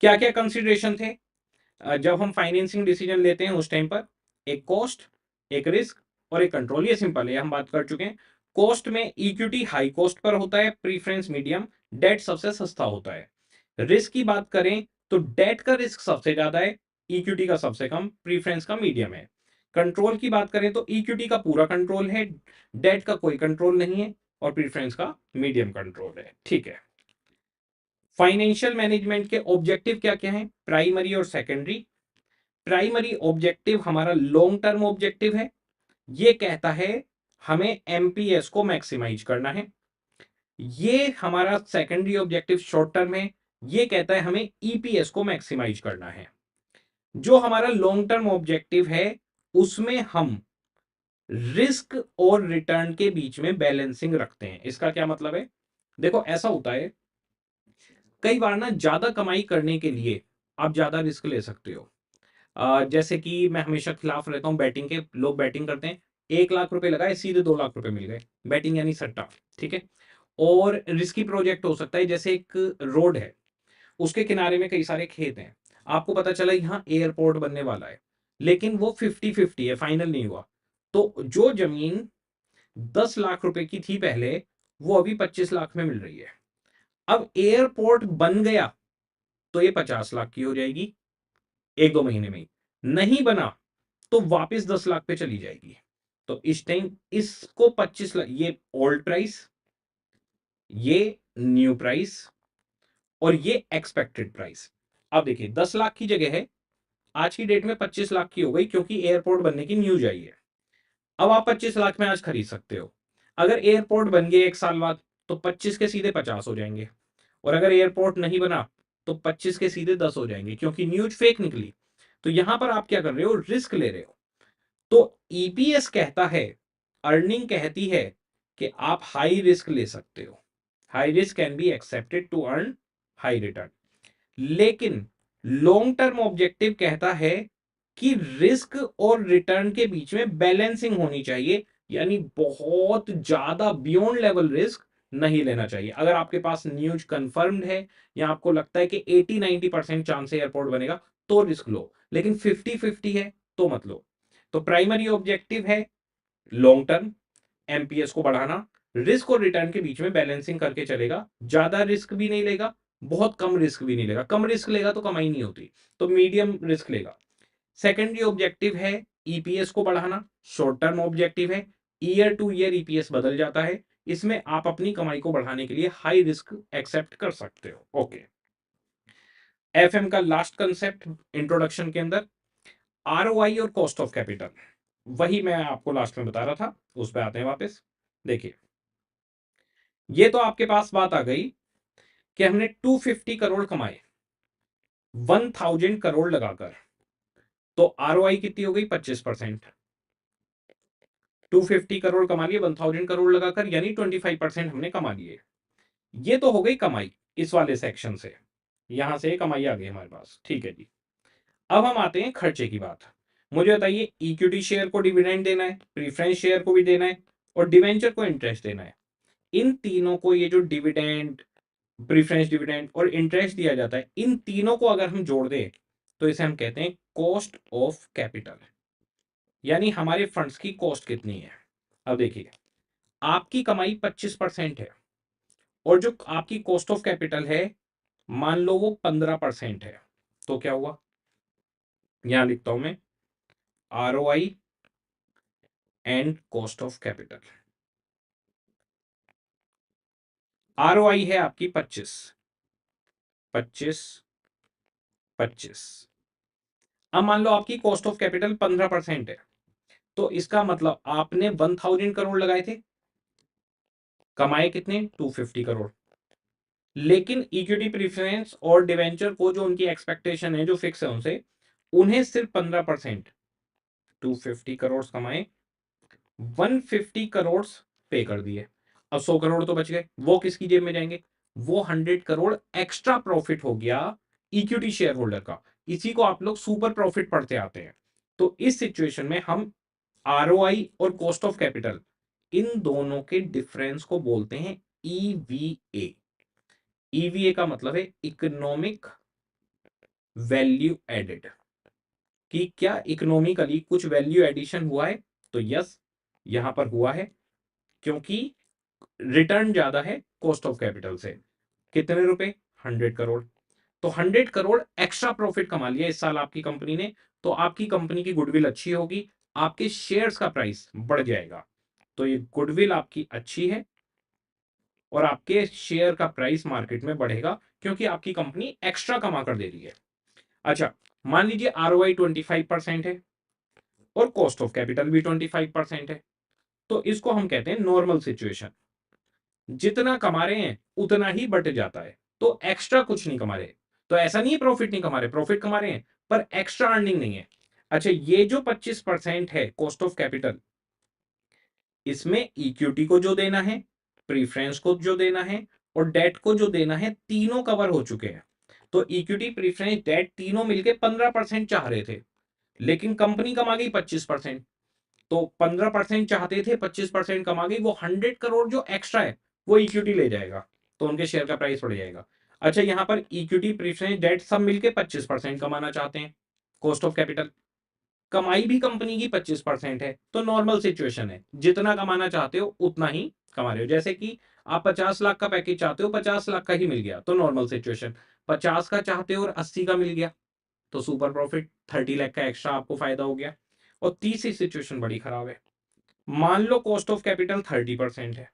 क्या क्या कंसिडरेशन थे जब हम फाइनेंसिंग डिसीजन लेते हैं उस टाइम पर, एक कॉस्ट, एक रिस्क और एक कंट्रोल। ये सिंपल है, हम बात कर चुके हैं। कॉस्ट में इक्विटी हाई कॉस्ट पर होता है, प्रीफरेंस मीडियम, डेट सबसे सस्ता होता है। रिस्क की बात करें तो डेट का रिस्क सबसे ज्यादा है, इक्विटी का सबसे कम, प्रीफरेंस का मीडियम है। कंट्रोल की बात करें तो इक्विटी का पूरा कंट्रोल है, डेट का कोई कंट्रोल नहीं है और प्रीफरेंस का मीडियम कंट्रोल है। ठीक है, फाइनेंशियल मैनेजमेंट के ऑब्जेक्टिव क्या क्या हैं, प्राइमरी और सेकेंडरी। प्राइमरी ऑब्जेक्टिव हमारा लॉन्ग टर्म ऑब्जेक्टिव है, ये कहता है हमें एमपीएस को मैक्सिमाइज करना है। ये हमारा सेकेंडरी ऑब्जेक्टिव शॉर्ट टर्म है, ये कहता है हमें ईपीएस को मैक्सिमाइज करना है। जो हमारा लॉन्ग टर्म ऑब्जेक्टिव है उसमें हम रिस्क और रिटर्न के बीच में बैलेंसिंग रखते हैं। इसका क्या मतलब है, देखो ऐसा होता है कई बार ना, ज्यादा कमाई करने के लिए आप ज्यादा रिस्क ले सकते हो। जैसे कि मैं हमेशा खिलाफ रहता हूँ बैटिंग के, लोग बैटिंग करते हैं, 1 लाख रुपए लगाए सीधे 2 लाख रुपए मिल गए, बैटिंग यानी सट्टा। ठीक है, और रिस्की प्रोजेक्ट हो सकता है, जैसे एक रोड है, उसके किनारे में कई सारे खेत हैं, आपको पता चला यहाँ एयरपोर्ट बनने वाला है, लेकिन वो 50-50 है, फाइनल नहीं हुआ। तो जो जमीन 10 लाख रुपए की थी पहले, वो अभी 25 लाख में मिल रही है। अब एयरपोर्ट बन गया तो ये 50 लाख की हो जाएगी 1-2 महीने में ही, नहीं बना तो वापस 10 लाख पे चली जाएगी। तो इस टाइम इसको 25 लाख, ये ओल्ड प्राइस, ये न्यू प्राइस और ये एक्सपेक्टेड प्राइस। अब देखिए 10 लाख की जगह है, आज की डेट में 25 लाख की हो गई क्योंकि एयरपोर्ट बनने की न्यूज आई है। अब आप 25 लाख में आज खरीद सकते हो। अगर एयरपोर्ट बन गए 1 साल बाद तो 25 के सीधे 50 हो जाएंगे, और अगर एयरपोर्ट नहीं बना तो 25 के सीधे 10 हो जाएंगे, क्योंकि न्यूज फेक निकली। तो यहां पर आप क्या कर रहे हो, रिस्क ले रहे हो। तो ईपीएस कहता है, अर्निंग कहती है कि आप हाई रिस्क ले सकते हो, high risk can be accepted to earn high return. लेकिन लॉन्ग टर्म ऑब्जेक्टिव कहता है कि रिस्क और रिटर्न के बीच में बैलेंसिंग होनी चाहिए, यानी बहुत ज्यादा बियॉन्ड लेवल रिस्क नहीं लेना चाहिए। अगर आपके पास न्यूज कंफर्म्ड है या आपको लगता है कि 80-90% चांस है एयरपोर्ट बनेगा तो रिस्क लो, लेकिन 50-50 है तो मत लो। तो प्राइमरी ऑब्जेक्टिव है लॉन्ग टर्म एमपीएस को बढ़ाना, रिस्क और रिटर्न के बीच में बैलेंसिंग करके चलेगा, ज्यादा रिस्क भी नहीं लेगा, बहुत कम रिस्क भी नहीं लेगा। कम रिस्क लेगा तो कमाई नहीं होती, तो मीडियम रिस्क लेगा। सेकेंडरी ऑब्जेक्टिव है ईपीएस को बढ़ाना, शॉर्ट टर्म ऑब्जेक्टिव है, ईयर टू ईयर ईपीएस बदल जाता है, इसमें आप अपनी कमाई को बढ़ाने के लिए हाई रिस्क एक्सेप्ट कर सकते हो। ओके, एफएम का लास्ट कंसेप्ट इंट्रोडक्शन के अंदर आरओआई और कॉस्ट ऑफ कैपिटल, वही मैं आपको लास्ट में बता रहा था, उस पर आते हैं वापस। देखिए, ये तो आपके पास बात आ गई कि हमने 250 करोड़ कमाए 1000 करोड़ लगाकर, तो आरओआई कितनी हो गई? 25%। 250 करोड़ कमा लिए 1000 करोड़ लगाकर, यानी 25% हमने कमा लिए। ये तो हो गई कमाई इस वाले सेक्शन से, यहां से कमाई आ गई हमारे पास, ठीक है जी। अब हम आते हैं खर्चे की बात। मुझे बताइए, इक्विटी शेयर को डिविडेंड देना है, प्रीफरेंस शेयर को भी देना है, और डिवेंचर को इंटरेस्ट देना है। इन तीनों को, ये जो डिविडेंड, प्रीफरेंस डिविडेंड और इंटरेस्ट दिया जाता है, इन तीनों को अगर हम जोड़ दें तो इसे हम कहते हैं कॉस्ट ऑफ कैपिटल, यानी हमारे फंड्स की कॉस्ट कितनी है। अब देखिए, आपकी कमाई 25% है और जो आपकी कॉस्ट ऑफ कैपिटल है मान लो वो 15% है, तो क्या हुआ? यहां लिखता हूं मैं ROI and cost of capital. ROI है आपकी 25, 25, 25। अब मान लो आपकी कॉस्ट ऑफ कैपिटल 15% है, तो इसका मतलब आपने 1000 करोड़ लगाए थे, कमाए कितने? 250 करोड़। लेकिन इक्विटी प्रीफरेंस और डिवेंचर को जो उनकी एक्सपेक्टेशन है, जो फिक्स है उनसे, उन्हें सिर्फ 15%, 250 करोड़ कमाए, 150 करोड़ पे कर दिए। अब 100 करोड़ तो बच गए, वो किसकी जेब में जाएंगे? वो 100 करोड़ एक्स्ट्रा प्रॉफिट हो गया इक्विटी शेयर होल्डर का। इसी को आप लोग सुपर प्रॉफिट पढ़ते आते हैं। तो इस सिचुएशन में हम आरओआई और कॉस्ट ऑफ कैपिटल, इन दोनों के डिफरेंस को बोलते हैं ईवीए। ईवीए का मतलब है इकोनॉमिक वैल्यू एडेड, कि क्या इकोनॉमिकली कुछ वैल्यू एडिशन हुआ है? तो यस, यहां पर हुआ है, क्योंकि रिटर्न ज्यादा है कॉस्ट ऑफ कैपिटल से। कितने रुपए? 100 करोड़। तो 100 करोड़ एक्स्ट्रा प्रॉफिट कमा लिया इस साल आपकी कंपनी ने, तो आपकी कंपनी की गुडविल अच्छी होगी, आपके शेयर्स का प्राइस बढ़ जाएगा। तो ये गुडविल आपकी अच्छी है और आपके शेयर का प्राइस मार्केट में बढ़ेगा, क्योंकि आपकी कंपनी एक्स्ट्रा कमा कर दे रही है। अच्छा, मान लीजिए आरओआई 25% है और कॉस्ट ऑफ कैपिटल भी 25% है, तो इसको हम कहते हैं नॉर्मल सिचुएशन। जितना कमा रहे हैं उतना ही बट जाता है, तो एक्स्ट्रा कुछ नहीं कमा रहे। तो ऐसा नहीं है प्रॉफिट नहीं कमा रहे, प्रॉफिट कमा रहे हैं, पर एक्स्ट्रा अर्निंग नहीं है। अच्छा, ये जो 25% है कॉस्ट ऑफ कैपिटल, इसमें इक्विटी को जो देना है, प्रीफरेंस को जो देना है और डेट को जो देना है, तीनों कवर हो चुके हैं। तो इक्विटी, प्रीफरेंस, डेट तीनों मिलके 15% चाह रहे थे, लेकिन कंपनी कमा गई 25%। तो 15% चाहते थे, 25% कमा गई, वो 100 करोड़ जो एक्स्ट्रा है वो इक्विटी ले जाएगा, तो उनके शेयर का प्राइस बढ़ जाएगा। अच्छा, यहां पर इक्विटी, प्रीफरेंस, डेट सब मिलके 25% कमाना चाहते हैं कॉस्ट ऑफ कैपिटल, कमाई भी कंपनी की 25% है, तो नॉर्मल सिचुएशन है, जितना कमाना चाहते हो उतना ही कमा रहे हो। जैसे कि आप 50 लाख का पैकेज चाहते हो, 50 लाख का ही मिल गया, तो नॉर्मल सिचुएशन। 50 का चाहते हो और 80 का मिल गया, तो सुपर प्रॉफिट, 30 लाख का एक्स्ट्रा आपको फायदा हो गया। और तीसरी सिचुएशन बड़ी खराब है, मान लो कॉस्ट ऑफ कैपिटल 30% है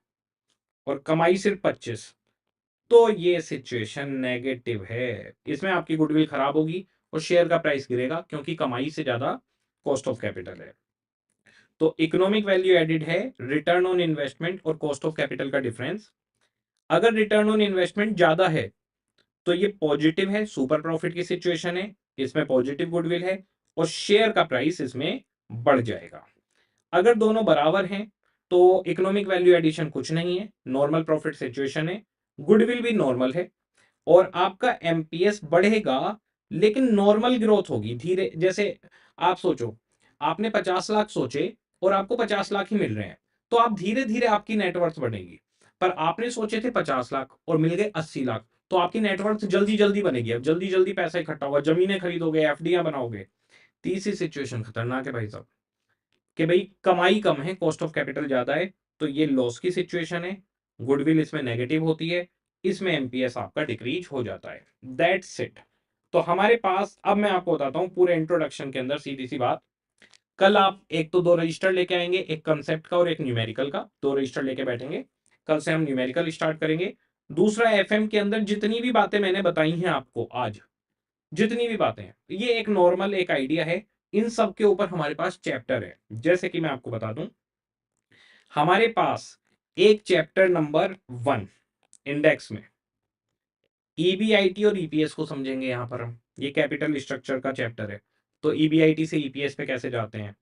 और कमाई सिर्फ 25, तो ये सिचुएशन नेगेटिव है, इसमें आपकी गुडविल खराब होगी और शेयर का प्राइस गिरेगा, क्योंकि कमाई से ज्यादा कॉस्ट ऑफ कैपिटल है। तो इकोनॉमिक वैल्यू एडेड है रिटर्न ऑन इन्वेस्टमेंट और कॉस्ट ऑफ कैपिटल का डिफरेंस। अगर रिटर्न ऑन इन्वेस्टमेंट ज्यादा है तो ये पॉजिटिव है, सुपर प्रॉफिट की सिचुएशन है, इसमें पॉजिटिव गुडविल है और शेयर का प्राइस इसमें बढ़ जाएगा। अगर दोनों बराबर हैं तो इकोनॉमिक वैल्यू एडिशन कुछ नहीं है, नॉर्मल प्रॉफिट सिचुएशन है, गुडविल भी नॉर्मल है और आपका एमपीएस बढ़ेगा, लेकिन नॉर्मल ग्रोथ होगी, धीरे। जैसे आप सोचो, आपने 50 लाख सोचे और आपको 50 लाख ही मिल रहे हैं, तो आप धीरे धीरे आपकी नेटवर्थ बढ़ेगी। पर आपने सोचे थे 50 लाख और मिल गए 80 लाख, तो आपकी नेटवर्थ जल्दी जल्दी बनेगी। अब जल्दी जल्दी पैसा इकट्ठा होगा, जमीनें खरीदोगे, एफडीआं बनाओगे। तीसरी सिचुएशन खतरनाक है भाई साहब, कि भाई कमाई कम है, कॉस्ट ऑफ कैपिटल ज्यादा है, तो ये लॉस की सिचुएशन है। गुडविल इसमें नेगेटिव होती है, इसमें एमपीएस आपका डिक्रीज हो जाता है। That's it. तो हमारे पास, अब मैं आपको बताता हूं पूरे इंट्रोडक्शन के अंदर सीधी सी बात। कल आप एक तो दो रजिस्टर लेके आएंगे, एक कंसेप्ट का और एक न्यूमेरिकल का, दो रजिस्टर लेके बैठेंगे। कल से हम न्यूमेरिकल स्टार्ट करेंगे। दूसरा, एफएम के अंदर जितनी भी बातें मैंने बताई हैं आपको आज, जितनी भी बातें हैं, ये एक नॉर्मल एक आइडिया है। इन सब के ऊपर हमारे पास चैप्टर है। जैसे कि मैं आपको बता दूं, हमारे पास एक चैप्टर नंबर 1 इंडेक्स में ईबीआईटी और ईपीएस को समझेंगे। यहां पर हम, ये कैपिटल स्ट्रक्चर का चैप्टर है, तो ईबीआईटी से ईपीएस पे कैसे जाते हैं।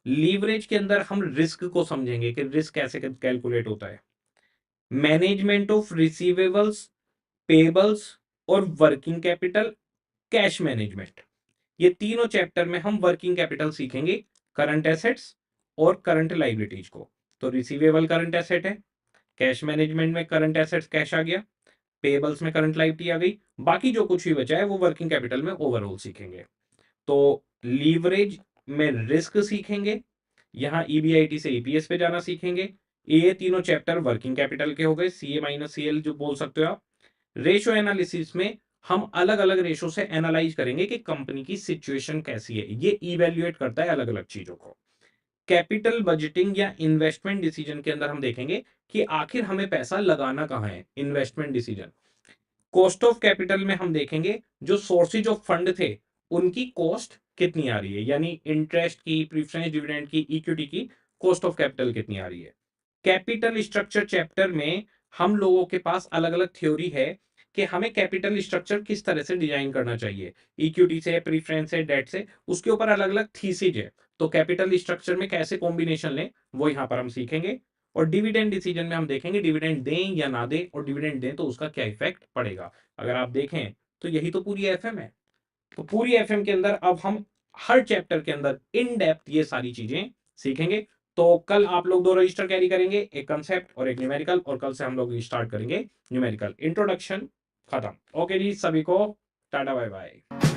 लीवरेज के अंदर हम रिस्क को समझेंगे कि रिस्क कैसे कैलकुलेट होता है। मैनेजमेंट ऑफ रिसीवेबल्स, पेबल्स और वर्किंग कैपिटल, कैश मैनेजमेंट, ये तीनों चैप्टर में हम वर्किंग कैपिटल सीखेंगे, करंट एसेट्स और करंट लाइबिलिटीज को। तो रिसीवेबल करंट एसेट है, कैश मैनेजमेंट में करंट एसेट्स कैश आ गया, पेबल्स में करंट लाइबिलिटी आ गई, बाकी जो कुछ भी बचा है वो वर्किंग कैपिटल में ओवरऑल सीखेंगे। तो लीवरेज में रिस्क सीखेंगे, यहां ईबीआईटी से ईपीएस पे जाना सीखेंगे। ये तीनों चैप्टर वर्किंग कैपिटल के हो गए, सीए माइनस सीएल जो बोल सकते हो आप। रेशो एनालिसिस में हम अलग अलग रेशो से एनालाइज करेंगे कि कंपनी की सिचुएशन कैसी है, ये इवेल्युएट करता है अलग अलग चीजों को। कैपिटल बजटिंग या इन्वेस्टमेंट डिसीजन के अंदर हम देखेंगे कि आखिर हमें पैसा लगाना कहां है, investment decision. Cost of capital में हम देखेंगे जो सोर्सेज ऑफ फंड थे उनकी कॉस्ट कितनी आ रही है, यानी इंटरेस्ट की, प्रीफरेंस डिविडेंड की, इक्विटी की कॉस्ट ऑफ कैपिटल कितनी आ रही है। कैपिटल स्ट्रक्चर चैप्टर में हम लोगों के पास अलग अलग थ्योरी है कि हमें कैपिटल स्ट्रक्चर किस तरह से डिजाइन करना चाहिए, इक्विटी से, प्रीफरेंस से, डेट से, उसके ऊपर अलग अलग थीसिस है। तो कैपिटल स्ट्रक्चर में कैसे कॉम्बिनेशन लें वो यहां पर हम सीखेंगे। और डिविडेंड डिसीजन में हम देखेंगे डिविडेंड दें या ना दें, और डिविडेंड दें तो उसका क्या इफेक्ट पड़ेगा। अगर आप देखें तो यही तो पूरी एफएम है। तो पूरी एफएम के अंदर अब हम हर चैप्टर के अंदर इन डेप्थ ये सारी चीजें सीखेंगे। तो कल आप लोग दो रजिस्टर कैरी करेंगे, एक कंसेप्ट और एक न्यूमेरिकल, और कल से हम लोग स्टार्ट करेंगे न्यूमेरिकल। इंट्रोडक्शन खत्म। ओके जी, सभी को टाटा बाय बाय।